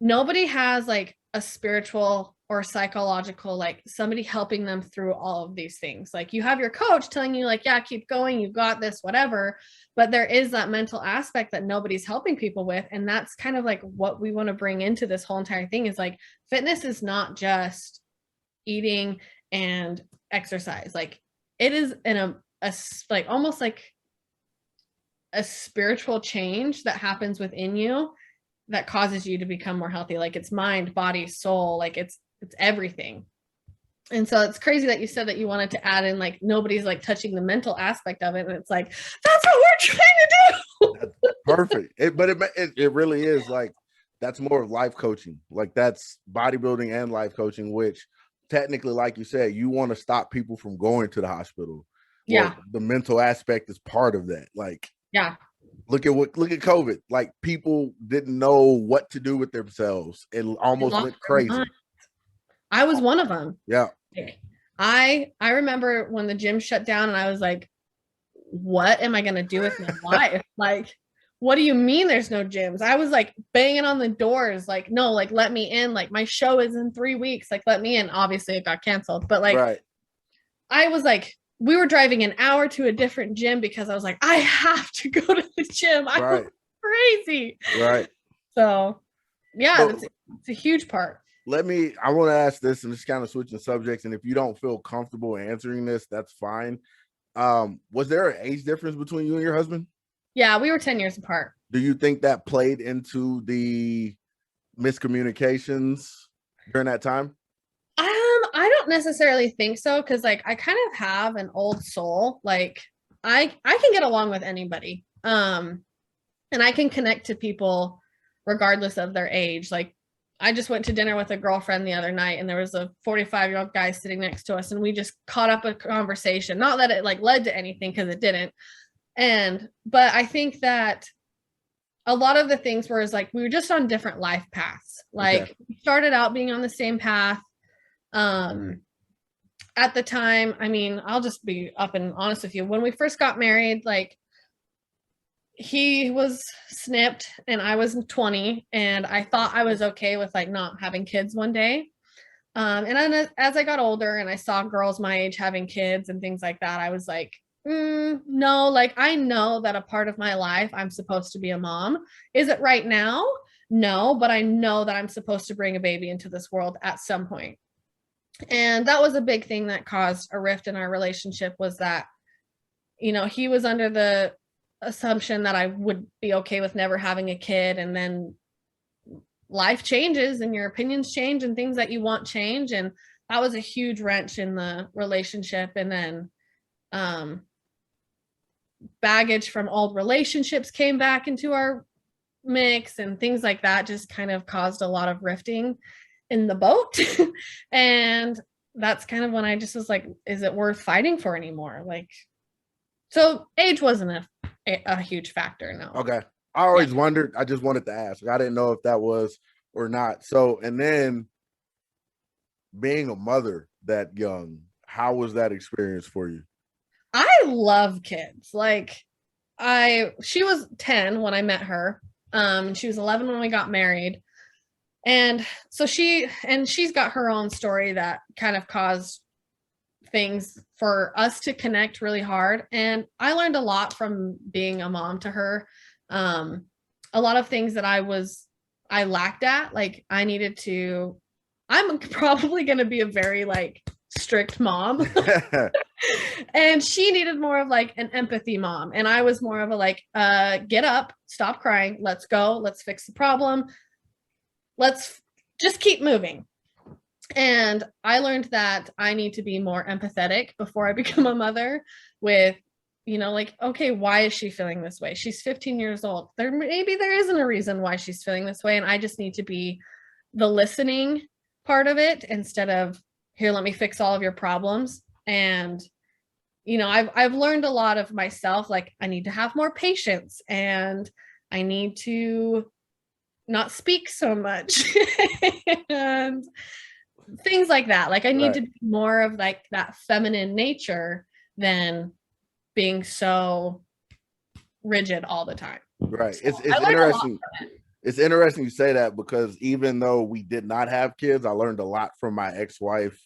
nobody has like a spiritual or psychological, like somebody helping them through all of these things. Like you have your coach telling you like, yeah, keep going, you got this, whatever. But there is that mental aspect that nobody's helping people with. And that's kind of like what we want to bring into this whole entire thing is like, fitness is not just eating and exercise. Like it is like almost like a spiritual change that happens within you that causes you to become more healthy. Like it's mind, body, soul, like it's everything. And so it's crazy that you said that you wanted to add in like nobody's like touching the mental aspect of it, and it's like that's what we're trying to do. That's perfect. It really is like that's more of life coaching. Like that's bodybuilding and life coaching, which technically, like you said, you want to stop people from going to the hospital. Yeah, well, the mental aspect is part of that. Like, yeah, look at COVID. Like people didn't know what to do with themselves and almost went crazy. I was one of them. Yeah. I remember when the gym shut down and I was like, what am I going to do with my life? Like, what do you mean there's no gyms? I was like banging on the doors, like, no, like, let me in. Like my show is in 3 weeks. Like, let me in. Obviously it got canceled, but like, I was like, we were driving an hour to a different gym because I was like, I have to go to the gym. I was crazy. Right. So yeah, it's a huge part. I want to ask this and just kind of switching subjects. And if you don't feel comfortable answering this, that's fine. Was there an age difference between you and your husband? Yeah, we were 10 years apart. Do you think that played into the miscommunications during that time? I don't necessarily think so. Cause like, I kind of have an old soul. Like I can get along with anybody. And I can connect to people regardless of their age. Like I just went to dinner with a girlfriend the other night and there was a 45-year-old guy sitting next to us and we just caught up a conversation. Not that it like led to anything because it didn't. But I think that a lot of the things were like, we were just on different life paths. Like we started out being on the same path. At the time, I mean, I'll just be up and honest with you. When we first got married, like he was snipped and I was 20 and I thought I was okay with like not having kids one day. And then as I got older and I saw girls my age having kids and things like that, I was like, no, like I know that a part of my life I'm supposed to be a mom. Is it right now? No, but I know that I'm supposed to bring a baby into this world at some point. And that was a big thing that caused a rift in our relationship, was that, you know, he was under the assumption that I would be okay with never having a kid, and then life changes and your opinions change and things that you want change, and that was a huge wrench in the relationship. And then baggage from old relationships came back into our mix, and things like that just kind of caused a lot of rifting in the boat. And that's kind of when I just was like, is it worth fighting for anymore? Like, so age wasn't a a huge factor. No. Okay. I always wondered. I just wanted to ask. I didn't know if that was or not. So, and then being a mother that young, how was that experience for you? I love kids. Like she was 10 when I met her. She was 11 when we got married. And so she's got her own story that kind of caused things for us to connect really hard. And I learned a lot from being a mom to her. A lot of things that I lacked at, like I'm probably going to be a very like strict mom. And she needed more of like an empathy mom. And I was more of a like, get up, stop crying. Let's go. Let's fix the problem. Let's just keep moving. And I learned that I need to be more empathetic before I become a mother with, like, okay, why is she feeling this way? She's 15 years old. Maybe there isn't a reason why she's feeling this way. And I just need to be the listening part of it instead of, here, let me fix all of your problems. And, I've learned a lot of myself. Like, I need to have more patience and I need to not speak so much and things like that. Like, I need to be more of like that feminine nature than being so rigid all the time. Right. So It's interesting. It's interesting you say that, because even though we did not have kids, I learned a lot from my ex-wife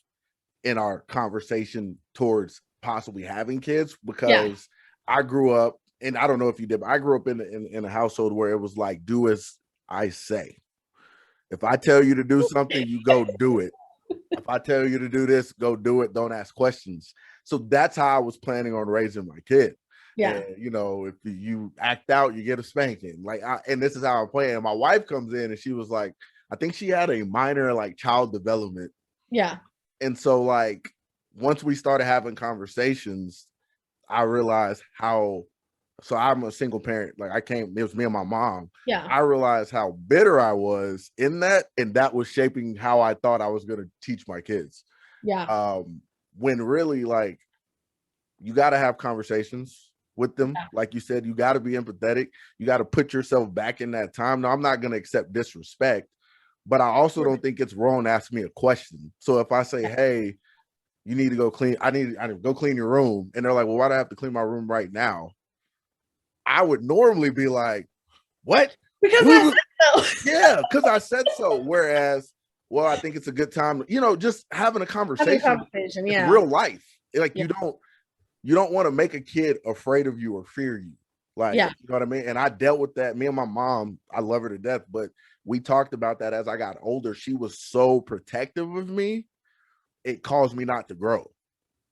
in our conversation towards possibly having kids, because I grew up, and I don't know if you did, but I grew up in a household where it was like, do as I say. If I tell you to do something, you go do it. If I tell you to do this, go do it. Don't ask questions. So that's how I was planning on raising my kid. Yeah. And, if you act out, you get a spanking. And this is how I'm playing. My wife comes in and she was like, I think she had a minor like child development. Yeah. And so like, once we started having conversations, I realized so I'm a single parent. Like it was me and my mom. Yeah. I realized how bitter I was in that. And that was shaping how I thought I was going to teach my kids. Yeah. When really, like, you got to have conversations with them. Yeah. Like you said, you got to be empathetic. You got to put yourself back in that time. Now, I'm not going to accept disrespect, but I also don't think it's wrong to ask me a question. So if I say, hey, you need to go clean, I need to go clean your room. And they're like, well, why do I have to clean my room right now? I would normally be like, what? Because I said so. Yeah, because I said so. Whereas, well, I think it's a good time, just having a conversation. Yeah. Real life. Like, you don't want to make a kid afraid of you or fear you. Like, you know what I mean? And I dealt with that. Me and my mom, I love her to death, but we talked about that as I got older. She was so protective of me. It caused me not to grow.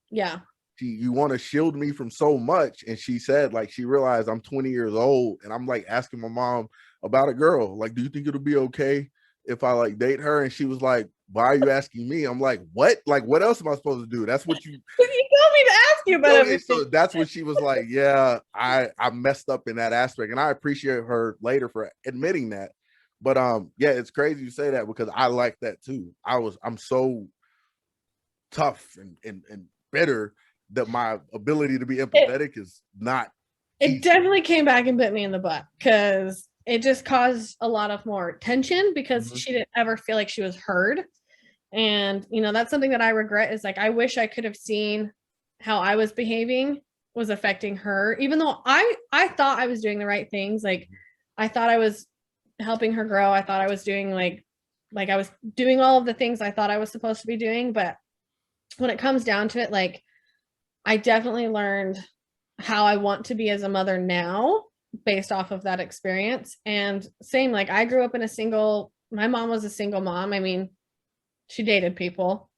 Yeah. You want to shield me from so much. And she said, like, she realized I'm 20 years old and I'm like asking my mom about a girl. Like, do you think it'll be okay if I like date her? And she was like, why are you asking me? I'm like, what? Like, what else am I supposed to do? That's what you told me to ask you about everything. So that's what she was like, yeah, I messed up in that aspect. And I appreciate her later for admitting that. But yeah, it's crazy you say that, because I like that too. I'm so tough and bitter that my ability to be empathetic is not easy. It definitely came back and bit me in the butt, because it just caused a lot of more tension, because she didn't ever feel like she was heard. And that's something that I regret, is like, I wish I could have seen how I was behaving was affecting her, even though I thought I was doing the right things. Like, I thought I was helping her grow. I thought I was doing like I was doing all of the things I thought I was supposed to be doing. But when it comes down to it, like, I definitely learned how I want to be as a mother now based off of that experience. And same, like, I grew up in my mom was a single mom. I mean, she dated people.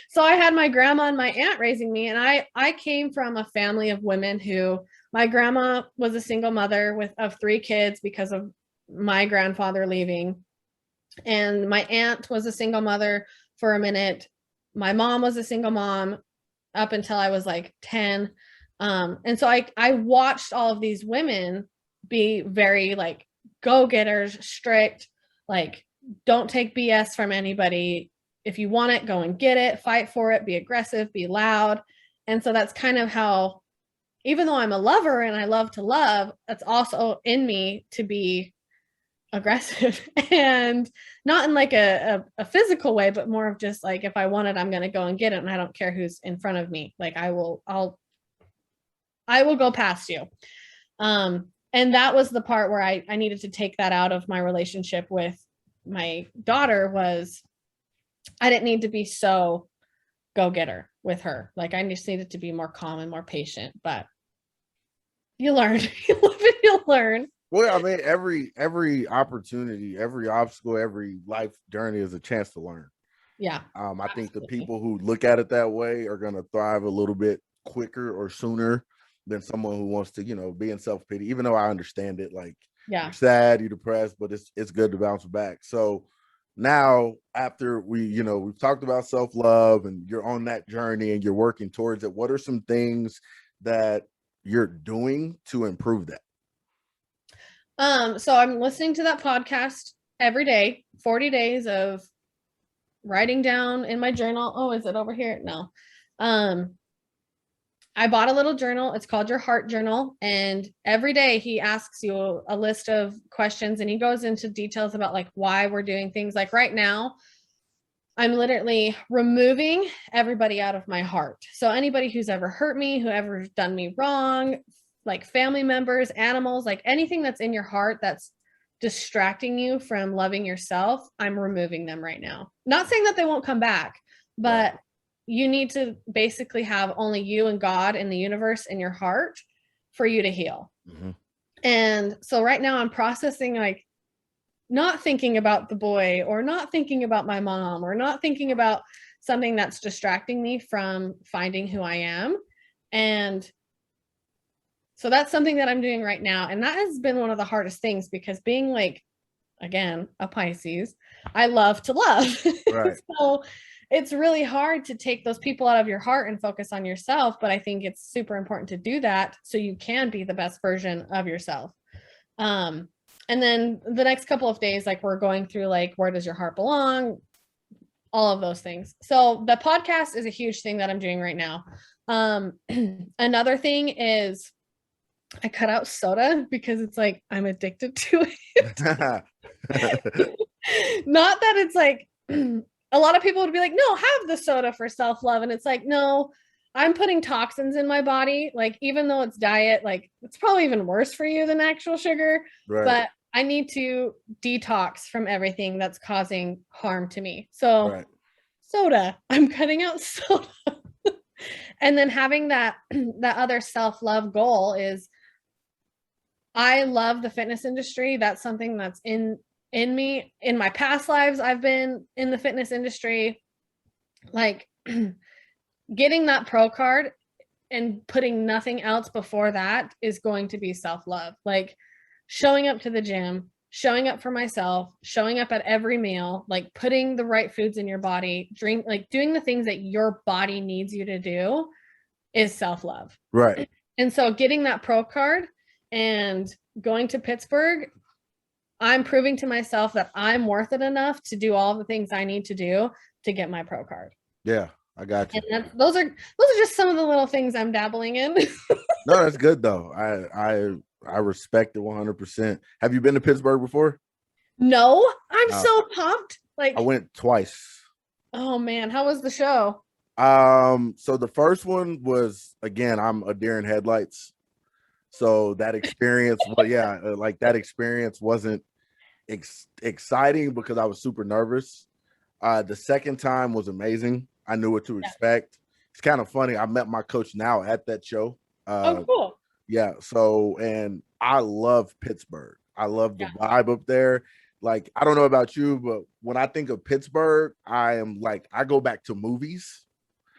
So I had my grandma and my aunt raising me, and I came from a family of women who, my grandma was a single mother of 3 kids because of my grandfather leaving. And my aunt was a single mother for a minute. My mom was a single mom up until I was like 10. And so I watched all of these women be very like go-getters, strict, like, don't take BS from anybody. if you want it, go and get it, fight for it, be aggressive, be loud. And so that's kind of how, even though I'm a lover and I love to love, that's also in me to be aggressive and not in like a physical way, but more of just like, if I want it, I'm going to go and get it. And I don't care who's in front of me. Like I will go past you. And that was the part where I needed to take that out of my relationship with my daughter. Was I didn't need to be so go-getter with her. Like I just needed to be more calm and more patient, but you learn, you live and you learn. Well, I mean, every opportunity, every obstacle, every life journey is a chance to learn. Yeah. I think the people who look at it that way are going to thrive a little bit quicker or sooner than someone who wants to, be in self-pity, even though I understand it. Like, you're sad, you're depressed, but it's good to bounce back. So now after we've talked about self-love and you're on that journey and you're working towards it, what are some things that you're doing to improve that? So I'm listening to that podcast every day, 40 days of writing down in my journal. Oh, is it over here? No. I bought a little journal. It's called your heart journal. And every day he asks you a list of questions and he goes into details about like why we're doing things. Like right now, I'm literally removing everybody out of my heart. So anybody who's ever hurt me, whoever's done me wrong, like family members, animals, like anything that's in your heart that's distracting you from loving yourself, I'm removing them right now. Not saying that they won't come back, but you need to basically have only you and God and the universe in your heart for you to heal. Mm-hmm. And so right now I'm processing, like not thinking about the boy or not thinking about my mom or not thinking about something that's distracting me from finding who I am. And so that's something that I'm doing right now. And that has been one of the hardest things because being like, again, a Pisces, I love to love. Right. So it's really hard to take those people out of your heart and focus on yourself. But I think it's super important to do that so you can be the best version of yourself. And then the next couple of days, like we're going through like, where does your heart belong? All of those things. So the podcast is a huge thing that I'm doing right now. Another thing is I cut out soda because it's like, I'm addicted to it. Not that it's like, a lot of people would be like, no, have the soda for self-love. And it's like, no, I'm putting toxins in my body. Like, even though it's diet, like it's probably even worse for you than actual sugar, but I need to detox from everything that's causing harm to me. So soda, I'm cutting out soda. And then having that other self-love goal is, I love the fitness industry. That's something that's in me. In my past lives, I've been in the fitness industry. Like getting that pro card and putting nothing else before that is going to be self-love. Like showing up to the gym, showing up for myself, showing up at every meal, like putting the right foods in your body, like doing the things that your body needs you to do is self-love. Right. And so getting that pro card and going to Pittsburgh, I'm proving to myself that I'm worth it enough to do all the things I need to do to get my pro card. Yeah, I got you. And those are just some of the little things I'm dabbling in. No, that's good though. I respect it 100%. Have you been to Pittsburgh before? No, I'm so pumped. Like I went twice. Oh man, how was the show? So the first one was, again, I'm a deer in headlights. So that experience, that experience wasn't exciting because I was super nervous. The second time was amazing. I knew what to expect. It's kind of funny. I met my coach now at that show. Oh, cool. Yeah. So, and I love Pittsburgh. I love the vibe up there. Like, I don't know about you, but when I think of Pittsburgh, I go back to movies.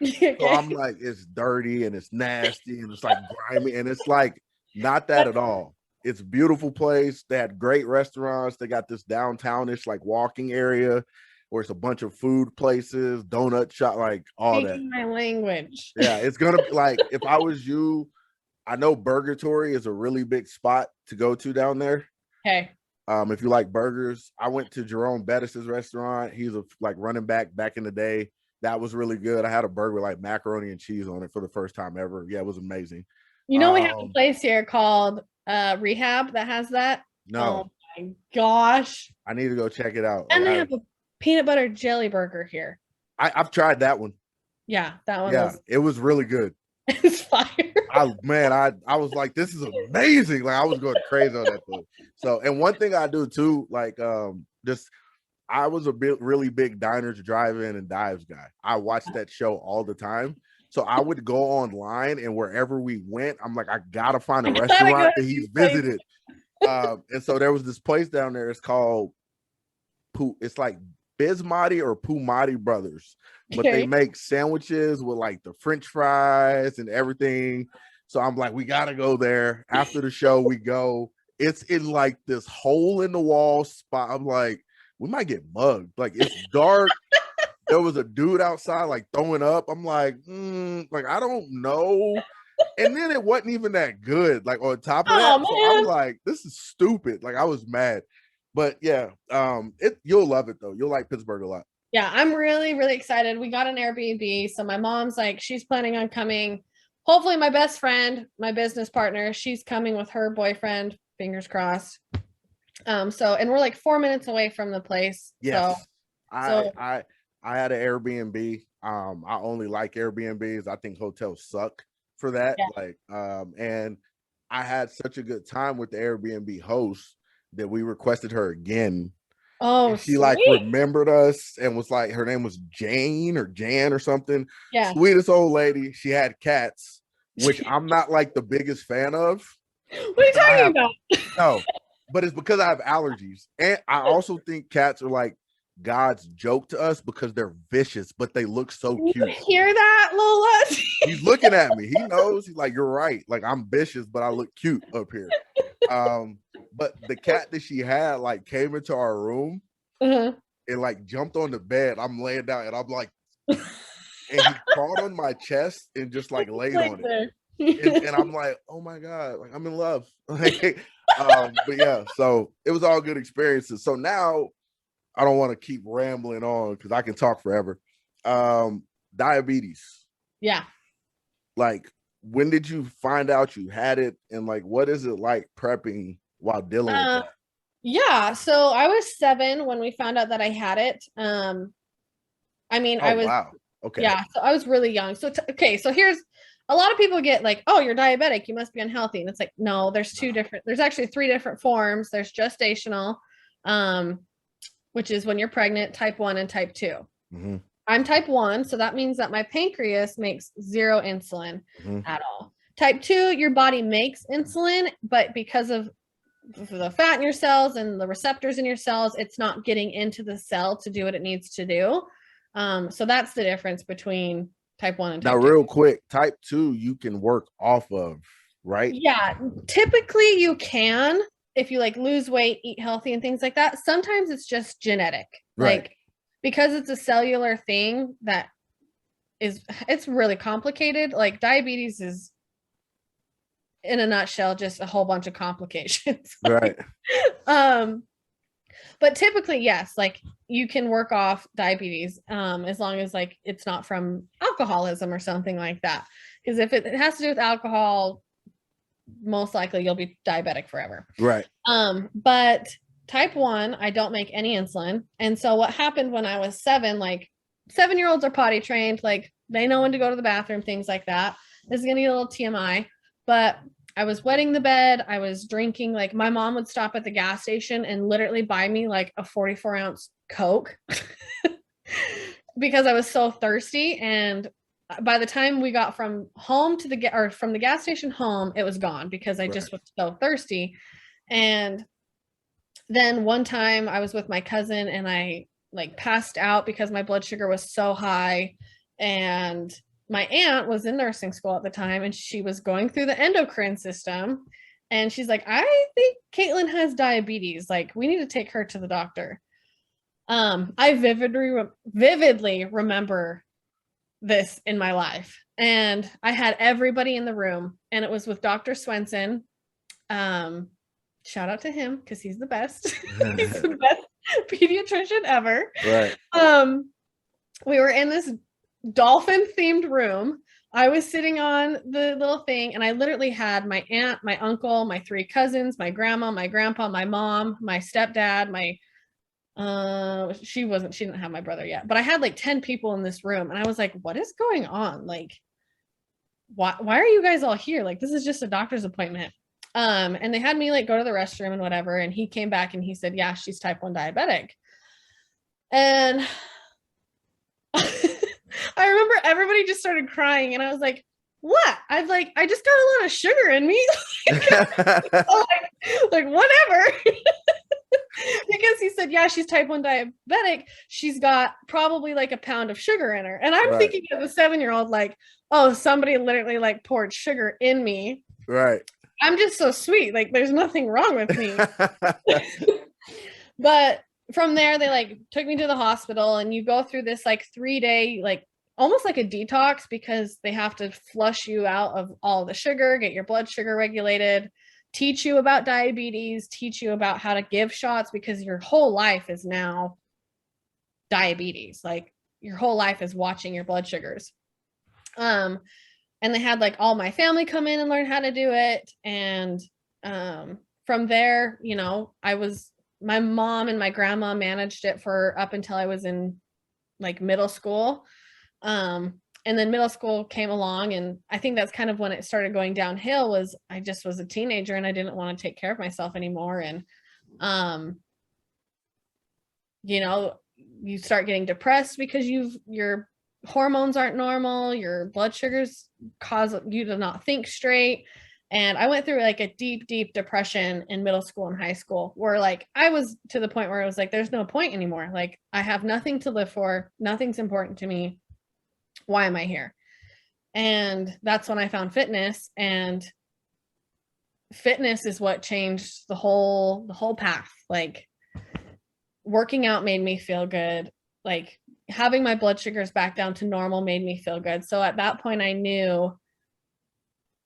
Okay. So I'm like, it's dirty and it's nasty and it's like grimy, and it's like not that at all. It's a beautiful place. They had great restaurants. They got this downtownish like walking area where it's a bunch of food places, donut shop, like all that. My language. Yeah, it's gonna be like, if I was you, I know Burgatory is a really big spot to go to down there. Okay. If you like burgers, I went to Jerome Bettis's restaurant. He's a like running back in the day. That was really good. I had a burger with like macaroni and cheese on it for the first time ever. Yeah, it was amazing. You know, we have a place here called Rehab that has that. No, Oh my gosh. I need to go check it out. And they have a peanut butter jelly burger here. I've tried that one. Yeah, that one it was really good. It's fire. I was like, this is amazing. Like I was going crazy on that food. So, and one thing I do too, like just I was a really big diners, drive-in, and dives guy. I watched that show all the time. So I would go online, and wherever we went, I'm like, I gotta find a restaurant that he's visited. And so there was this place down there. It's called it's like Bismotti or Pumati Brothers, but they make sandwiches with like the French fries and everything. So I'm like, we gotta go there. After the show, we go. It's in like this hole in the wall spot. I'm like, we might get mugged. Like it's dark. There was a dude outside like throwing up. I'm like, like I don't know. And then it wasn't even that good. Like on top of that, so I'm like, this is stupid. Like I was mad. But yeah, you'll love it though. You'll like Pittsburgh a lot. Yeah, I'm really, really excited. We got an Airbnb. So my mom's like, she's planning on coming. Hopefully my best friend, my business partner, she's coming with her boyfriend, fingers crossed. And we're like 4 minutes away from the place. Yes. So I had an Airbnb. I only like Airbnbs. I think hotels suck for that. Yeah. Like, and I had such a good time with the Airbnb host that we requested her again. Oh, and she like remembered us and was like, her name was Jane or Jan or something. Yeah. Sweetest old lady. She had cats, which I'm not like the biggest fan of. What are you talking about? No, but it's because I have allergies. And I also think cats are like God's joke to us because they're vicious, but they look so cute. You hear that, Lola? He's looking at me. He knows. He's like, you're right. Like I'm vicious, but I look cute up here. But the cat that she had like came into our room and like jumped on the bed. I'm laying down and I'm like, and he crawled on my chest and just like laid on it. And I'm like, oh my God, like I'm in love. But yeah, so it was all good experiences. So now I don't want to keep rambling on because I can talk forever. Diabetes. Yeah. Like, when did you find out you had it? And like, what is it like prepping while dealing with that? Yeah. So I was 7 when we found out that I had it. I mean, I was, wow. Okay. Yeah. So I was really young. So, so here's, a lot of people get like, oh, you're diabetic, you must be unhealthy. And it's like, no, there's there's actually 3 different forms. There's gestational, which is when you're pregnant, type 1 and type 2. Mm-hmm. I'm type 1, so that means that my pancreas makes 0 insulin at all. Type 2, your body makes insulin, but because of the fat in your cells and the receptors in your cells, it's not getting into the cell to do what it needs to do. So that's the difference between type 1 and type 2. Now, real quick, type 2 you can work off of, right? Yeah, typically you can if you like lose weight, eat healthy and things like that. Sometimes it's just genetic. Right. Like because it's a cellular thing that it's really complicated. Like diabetes is in a nutshell just a whole bunch of complications. Right. But typically, yes, like you can work off diabetes as long as like it's not from alcoholism or something like that. Because if it has to do with alcohol, most likely you'll be diabetic forever. Right. But type 1, I don't make any insulin. And so what happened when I was 7, like 7-year-olds are potty trained, like they know when to go to the bathroom, things like that. This is going to get a little TMI, but I was wetting the bed. I was drinking, like my mom would stop at the gas station and literally buy me like a 44-ounce Coke because I was so thirsty. And by the time we got from home to from the gas station home, it was gone because I just was so thirsty. And then one time I was with my cousin and I like passed out because my blood sugar was so high. And my aunt was in nursing school at the time and she was going through the endocrine system. And she's like, I think Kaitlyn has diabetes. Like, we need to take her to the doctor. I vividly remember this in my life. And I had everybody in the room and it was with Dr. Swenson. shout out to him because he's the best. He's the best pediatrician ever. Right. We were in this dolphin themed room. I was sitting on the little thing, and I literally had my aunt, my uncle, my 3 cousins, my grandma, my grandpa, my mom, my stepdad, my she didn't have my brother yet, but I had like 10 people in this room, and I was like, what is going on? Like, why are you guys all here? Like, this is just a doctor's appointment. And they had me like go to the restroom and whatever, and he came back and he said, yeah, she's type 1 diabetic. And I remember everybody just started crying, and I was like, what? I just got a lot of sugar in me. like whatever. Because he said, yeah, she's type 1 diabetic. She's got probably like a pound of sugar in her. And I'm thinking as a 7-year-old, like, oh, somebody literally like poured sugar in me. Right. I'm just so sweet. Like, there's nothing wrong with me. But from there, they like took me to the hospital, and you go through this like 3-day, like almost like a detox, because they have to flush you out of all the sugar, get your blood sugar regulated, teach you about diabetes, teach you about how to give shots, because your whole life is now diabetes. Like, your whole life is watching your blood sugars. And they had like all my family come in and learn how to do it. And from there, you know, my mom and my grandma managed it for up until I was in like middle school. And then middle school came along, and I think that's kind of when it started going downhill. Was I just was a teenager, and I didn't want to take care of myself anymore. And, you know, you start getting depressed because your hormones aren't normal. Your blood sugars cause you to not think straight. And I went through like a deep, deep depression in middle school and high school, where like I was to the point where I was like, there's no point anymore. Like, I have nothing to live for. Nothing's important to me. Why am I here? And that's when I found fitness, and fitness is what changed the whole path. Like, working out made me feel good. Like, having my blood sugars back down to normal made me feel good. So at that point, I knew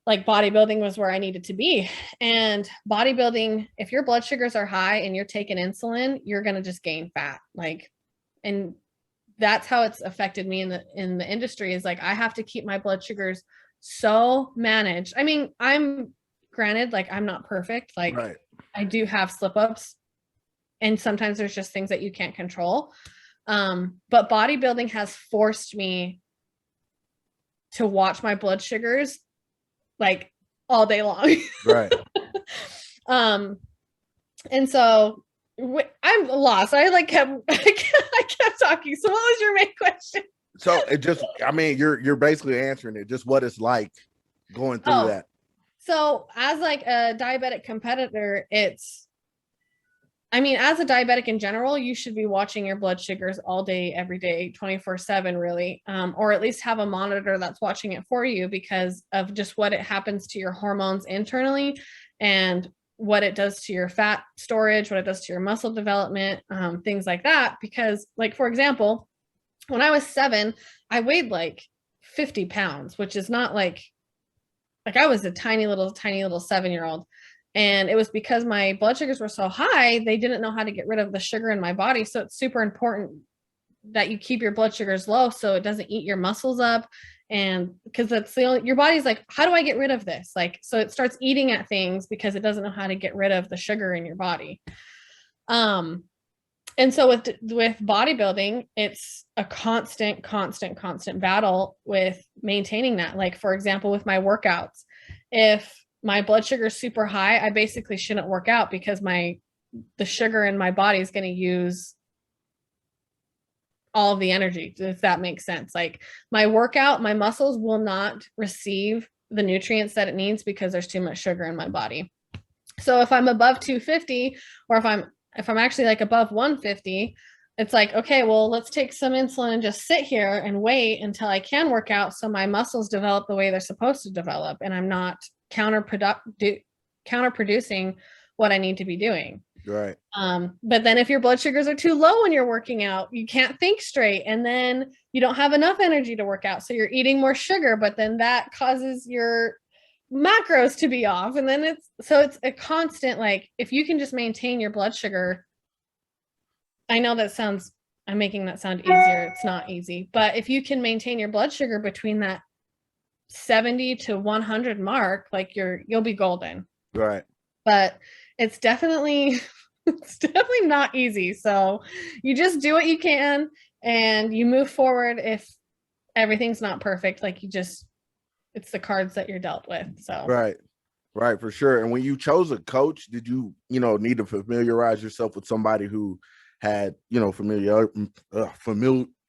like bodybuilding was where I needed to be. And bodybuilding, if your blood sugars are high and you're taking insulin, you're going to just gain fat. Like, and that's how it's affected me in the industry, is like, I have to keep my blood sugars so managed. I mean, I'm granted, like, I'm not perfect. Like, I do have slip ups, and sometimes there's just things that you can't control. But bodybuilding has forced me to watch my blood sugars like all day long. Right. And so I'm lost. I kept talking. So what was your main question? So it just, I mean, you're basically answering it, just what it's like going through that. So as like a diabetic competitor, as a diabetic in general, you should be watching your blood sugars all day, every day, 24/7, really, or at least have a monitor that's watching it for you, because of just what it happens to your hormones internally, and what it does to your fat storage, what it does to your muscle development, things like that. Because, like, for example, when I was 7, I weighed like 50 pounds, which is not like I was a tiny little 7-year-old. And it was because my blood sugars were so high, they didn't know how to get rid of the sugar in my body. So it's super important that you keep your blood sugars low so it doesn't eat your muscles up. And because that's your body's like, how do I get rid of this? Like, so it starts eating at things because it doesn't know how to get rid of the sugar in your body. And so with bodybuilding, it's a constant battle with maintaining that. Like, for example, with my workouts, if my blood sugar is super high, I basically shouldn't work out, because the sugar in my body is going to use all of the energy, if that makes sense. Like, my workout, my muscles will not receive the nutrients that it needs because there's too much sugar in my body. So if I'm above 250, or if I'm actually like above 150, it's like, okay, well, let's take some insulin and just sit here and wait until I can work out, so my muscles develop the way they're supposed to develop, and I'm not counterproducing what I need to be doing. Right. But then if your blood sugars are too low when you're working out, you can't think straight, and then you don't have enough energy to work out, so you're eating more sugar, but then that causes your macros to be off. And then it's a constant, like, if you can just maintain your blood sugar, I know I'm making that sound easier. It's not easy, but if you can maintain your blood sugar between that 70 to 100 mark, like you'll be golden. Right. But it's definitely not easy. So you just do what you can and you move forward. If everything's not perfect, like it's the cards that you're dealt with. So right, for sure. And when you chose a coach, did you need to familiarize yourself with somebody who had familiar,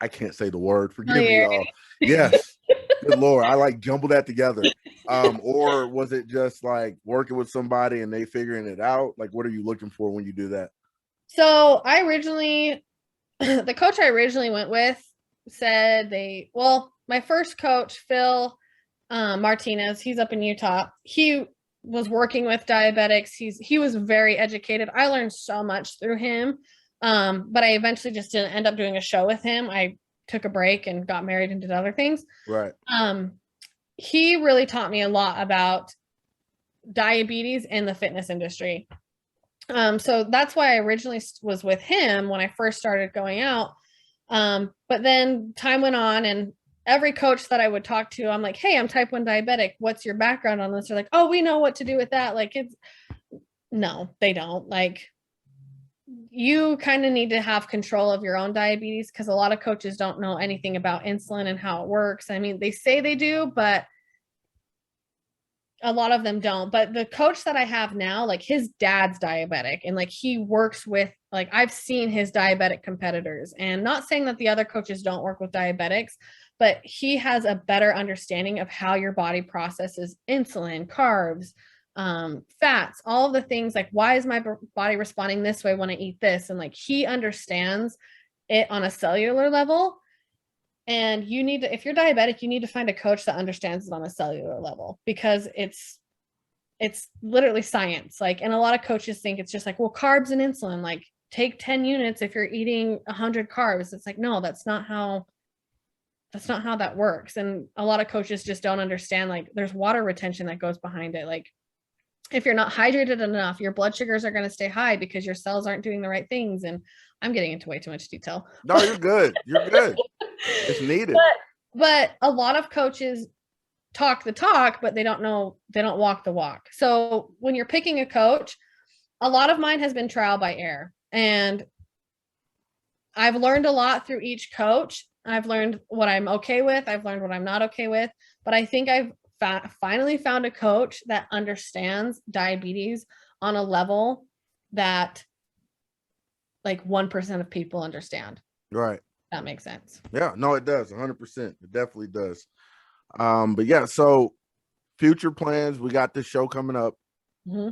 I can't say the word, forgive me, y'all. Yes. Good Lord, I like jumbled that together. Or was it just like working with somebody and they figuring it out? Like, what are you looking for when you do that? So the coach I originally went with said my first coach, Phil Martinez, he's up in Utah. He was working with diabetics. He was very educated. I learned so much through him. But I eventually just didn't end up doing a show with him. I took a break and got married and did other things. Right. He really taught me a lot about diabetes in the fitness industry. So that's why I originally was with him when I first started going out. But then time went on, and every coach that I would talk to, I'm like, hey, I'm type 1 diabetic. What's your background on this? They're like, oh, we know what to do with that. Like, no, they don't. Like, you kind of need to have control of your own diabetes, because a lot of coaches don't know anything about insulin and how it works. I mean, they say they do, but a lot of them don't. But the coach that I have now, like, his dad's diabetic, and like he works with, like, I've seen his diabetic competitors, and not saying that the other coaches don't work with diabetics, but he has a better understanding of how your body processes insulin, carbs, fats, all of the things, like, why is my body responding this way when I eat this? And like, he understands it on a cellular level. And if you're diabetic, you need to find a coach that understands it on a cellular level, because it's literally science. Like, and a lot of coaches think it's just like, well, carbs and insulin, like, take 10 units if you're eating 100 carbs. It's like, no, that's not how that works. And a lot of coaches just don't understand, like, there's water retention that goes behind it. Like, if you're not hydrated enough, your blood sugars are going to stay high because your cells aren't doing the right things. And I'm getting into way too much detail. No, you're good. You're good. It's needed. But a lot of coaches talk the talk, but they don't walk the walk. So when you're picking a coach, a lot of mine has been trial by error. And I've learned a lot through each coach. I've learned what I'm okay with. I've learned what I'm not okay with. But I think I've finally found a coach that understands diabetes on a level that, like, 1% of people understand. Right. That makes sense. Yeah, no, it does. 100%. It definitely does. But yeah, so future plans, we got this show coming up. Mm-hmm.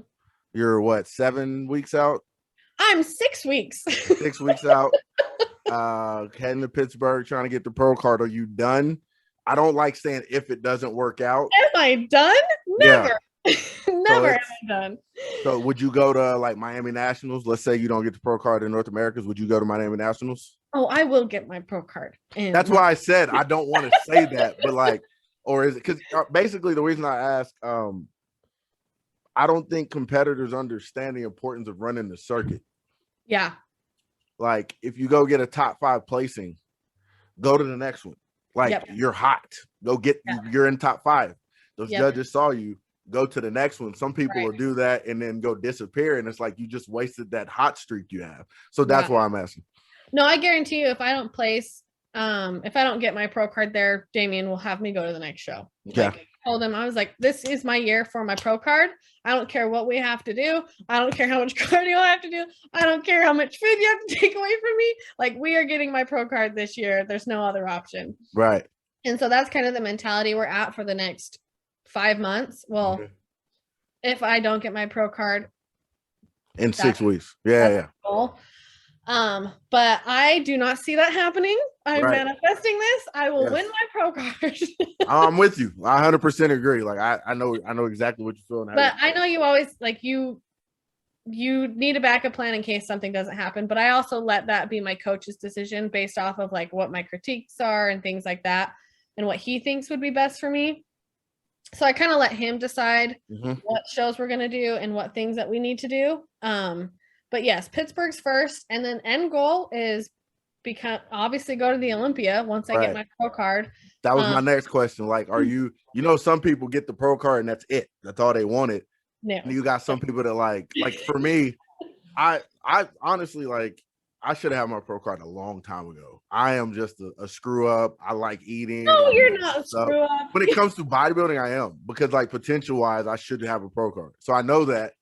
You're what, 7 weeks out? I'm 6 weeks. 6 weeks out. Heading to Pittsburgh, trying to get the pro card. Are you done? I don't like saying if it doesn't work out. Am I done? Never. Yeah. Never am I done. So would you go to like Miami Nationals? Let's say you don't get the pro card in North Americas. Would you go to Miami Nationals? Oh, I will get my pro card. That's why I said I don't want to say that, but like, or is it because basically the reason I ask, I don't think competitors understand the importance of running the circuit. Yeah. Like, if you go get a top 5 placing, go to the next one. Like, you're hot. Go get you're in top 5. Those judges saw you. Go to the next one. Some people will do that and then go disappear, and it's like you just wasted that hot streak you have. So that's why I'm asking. No, I guarantee you, if I don't place, if I don't get my pro card there, Damien will have me go to the next show. Yeah. Like, I told him, I was like, this is my year for my pro card. I don't care what we have to do. I don't care how much cardio I have to do. I don't care how much food you have to take away from me. Like, we are getting my pro card this year. There's no other option. Right. And so that's kind of the mentality we're at for the next 5 months. Well, if I don't get my pro card in 6 weeks. Yeah. Cool. But I do not see that happening. I'm manifesting this. I will win my pro card. I'm with you. I 100% agree. Like, I know exactly what you're feeling. But I know you always, like, you need a backup plan in case something doesn't happen. But I also let that be my coach's decision based off of, like, what my critiques are and things like that, and what he thinks would be best for me. So I kind of let him decide Mhm. what shows we're gonna do and what things that we need to do. But yes, Pittsburgh's first, and then end goal is obviously go to the Olympia once I get Right. my pro card. That was my next question. Like, are you some people get the pro card and that's it. That's all they wanted. No. And you got some people that like for me, I honestly like I should have had my pro card a long time ago. I am just a screw up. I like eating. No, you're not a So screw up. when it comes to bodybuilding, I am, because like potential wise, I should have a pro card. So I know that,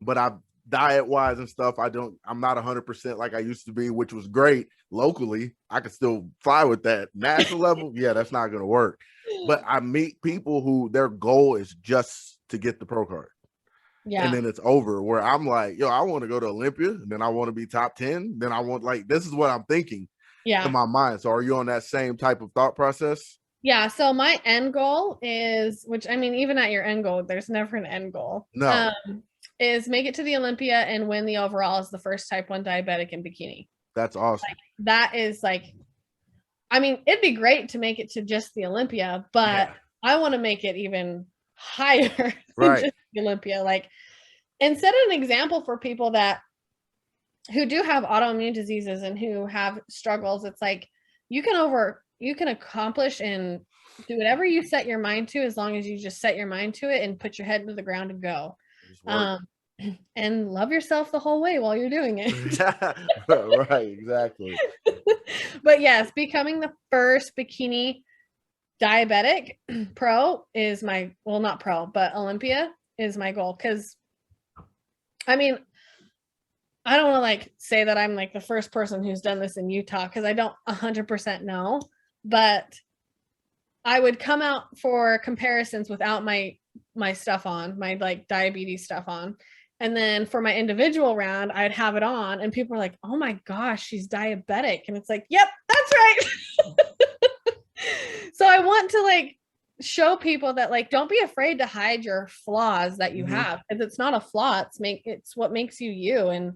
but I diet wise and stuff, I'm not 100% like I used to be, which was great locally. I could still fly with that. National level, yeah, that's not going to work. But I meet people who their goal is just to get the pro card. Yeah. And then it's over, where I'm like, yo, I want to go to Olympia, and then I want to be top 10. Then I want, like, this is what I'm thinking in my mind. So are you on that same type of thought process? Yeah. So my end goal is, which I mean, even at your end goal, there's never an end goal. No. Is make it to the Olympia and win the overall as the first type 1 diabetic in bikini. That's awesome. Like, that is like, I mean, it'd be great to make it to just the Olympia, but I want to make it even higher than just the Olympia. Like, and set an example for people who do have autoimmune diseases and who have struggles. It's like you can accomplish and do whatever you set your mind to, as long as you just set your mind to it and put your head to the ground and go. And love yourself the whole way while you're doing it. Right, exactly. But yes, becoming the first bikini diabetic pro is not pro, but Olympia is my goal. Because I mean, I don't want to like say that I'm like the first person who's done this in Utah, because I don't 100% know, but I would come out for comparisons without my stuff on, my like diabetes stuff on. And then for my individual round, I'd have it on and people are like, oh my gosh, she's diabetic. And it's like, yep, that's right. So I want to like show people that like, don't be afraid to hide your flaws that you have, because it's not a flaw. It's what makes you you. And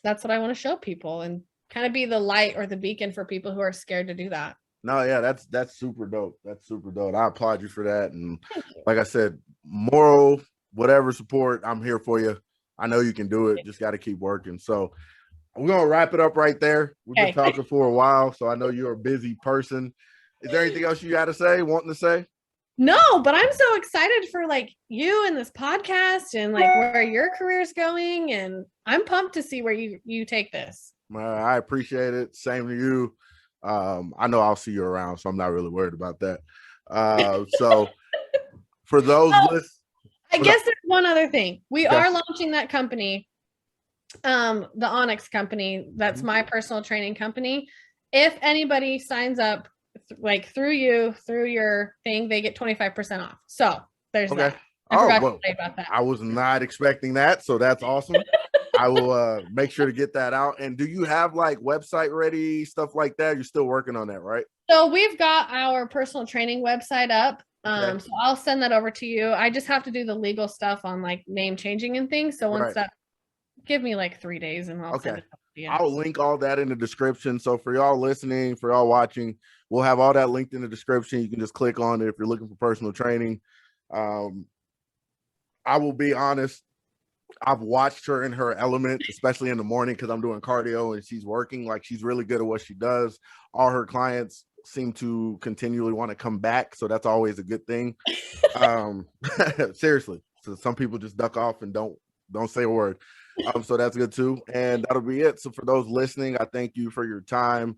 that's what I want to show people, and kind of be the light or the beacon for people who are scared to do that. No, yeah, that's super dope. That's super dope. I applaud you for that. And like I said, moral, whatever support, I'm here for you. I know you can do it. Just got to keep working. So we're going to wrap it up right there. We've been talking for a while, so I know you're a busy person. Is there anything else you got to say, wanting to say? No, but I'm so excited for like you and this podcast and like where your career is going. And I'm pumped to see where you take this. I appreciate it. Same to you. I know I'll see you around, so I'm not really worried about that. So for those I guess there's one other thing. We are launching that company, the Onyx company. That's my personal training company. If anybody signs up like through your thing, they get 25% off. So there's that. I forgot to say about that. I was not expecting that, so that's awesome. I will make sure to get that out. And do you have like website ready, stuff like that? You're still working on that, right? So we've got our personal training website up. So I'll send that over to you. I just have to do the legal stuff on like name changing and things. So once that, give me like 3 days and I'll send it to you. I'll link all that in the description. So for y'all listening, for y'all watching, we'll have all that linked in the description. You can just click on it if you're looking for personal training. I will be honest, I've watched her in her element, especially in the morning, because I'm doing cardio and she's working. Like, she's really good at what she does. All her clients seem to continually want to come back, so that's always a good thing. Seriously. So some people just duck off and don't say a word. So that's good too. And that'll be it. So for those listening, I thank you for your time.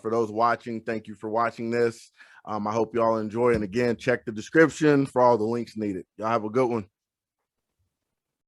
For those watching, thank you for watching this. I hope y'all enjoy. And again, check the description for all the links needed. Y'all have a good one.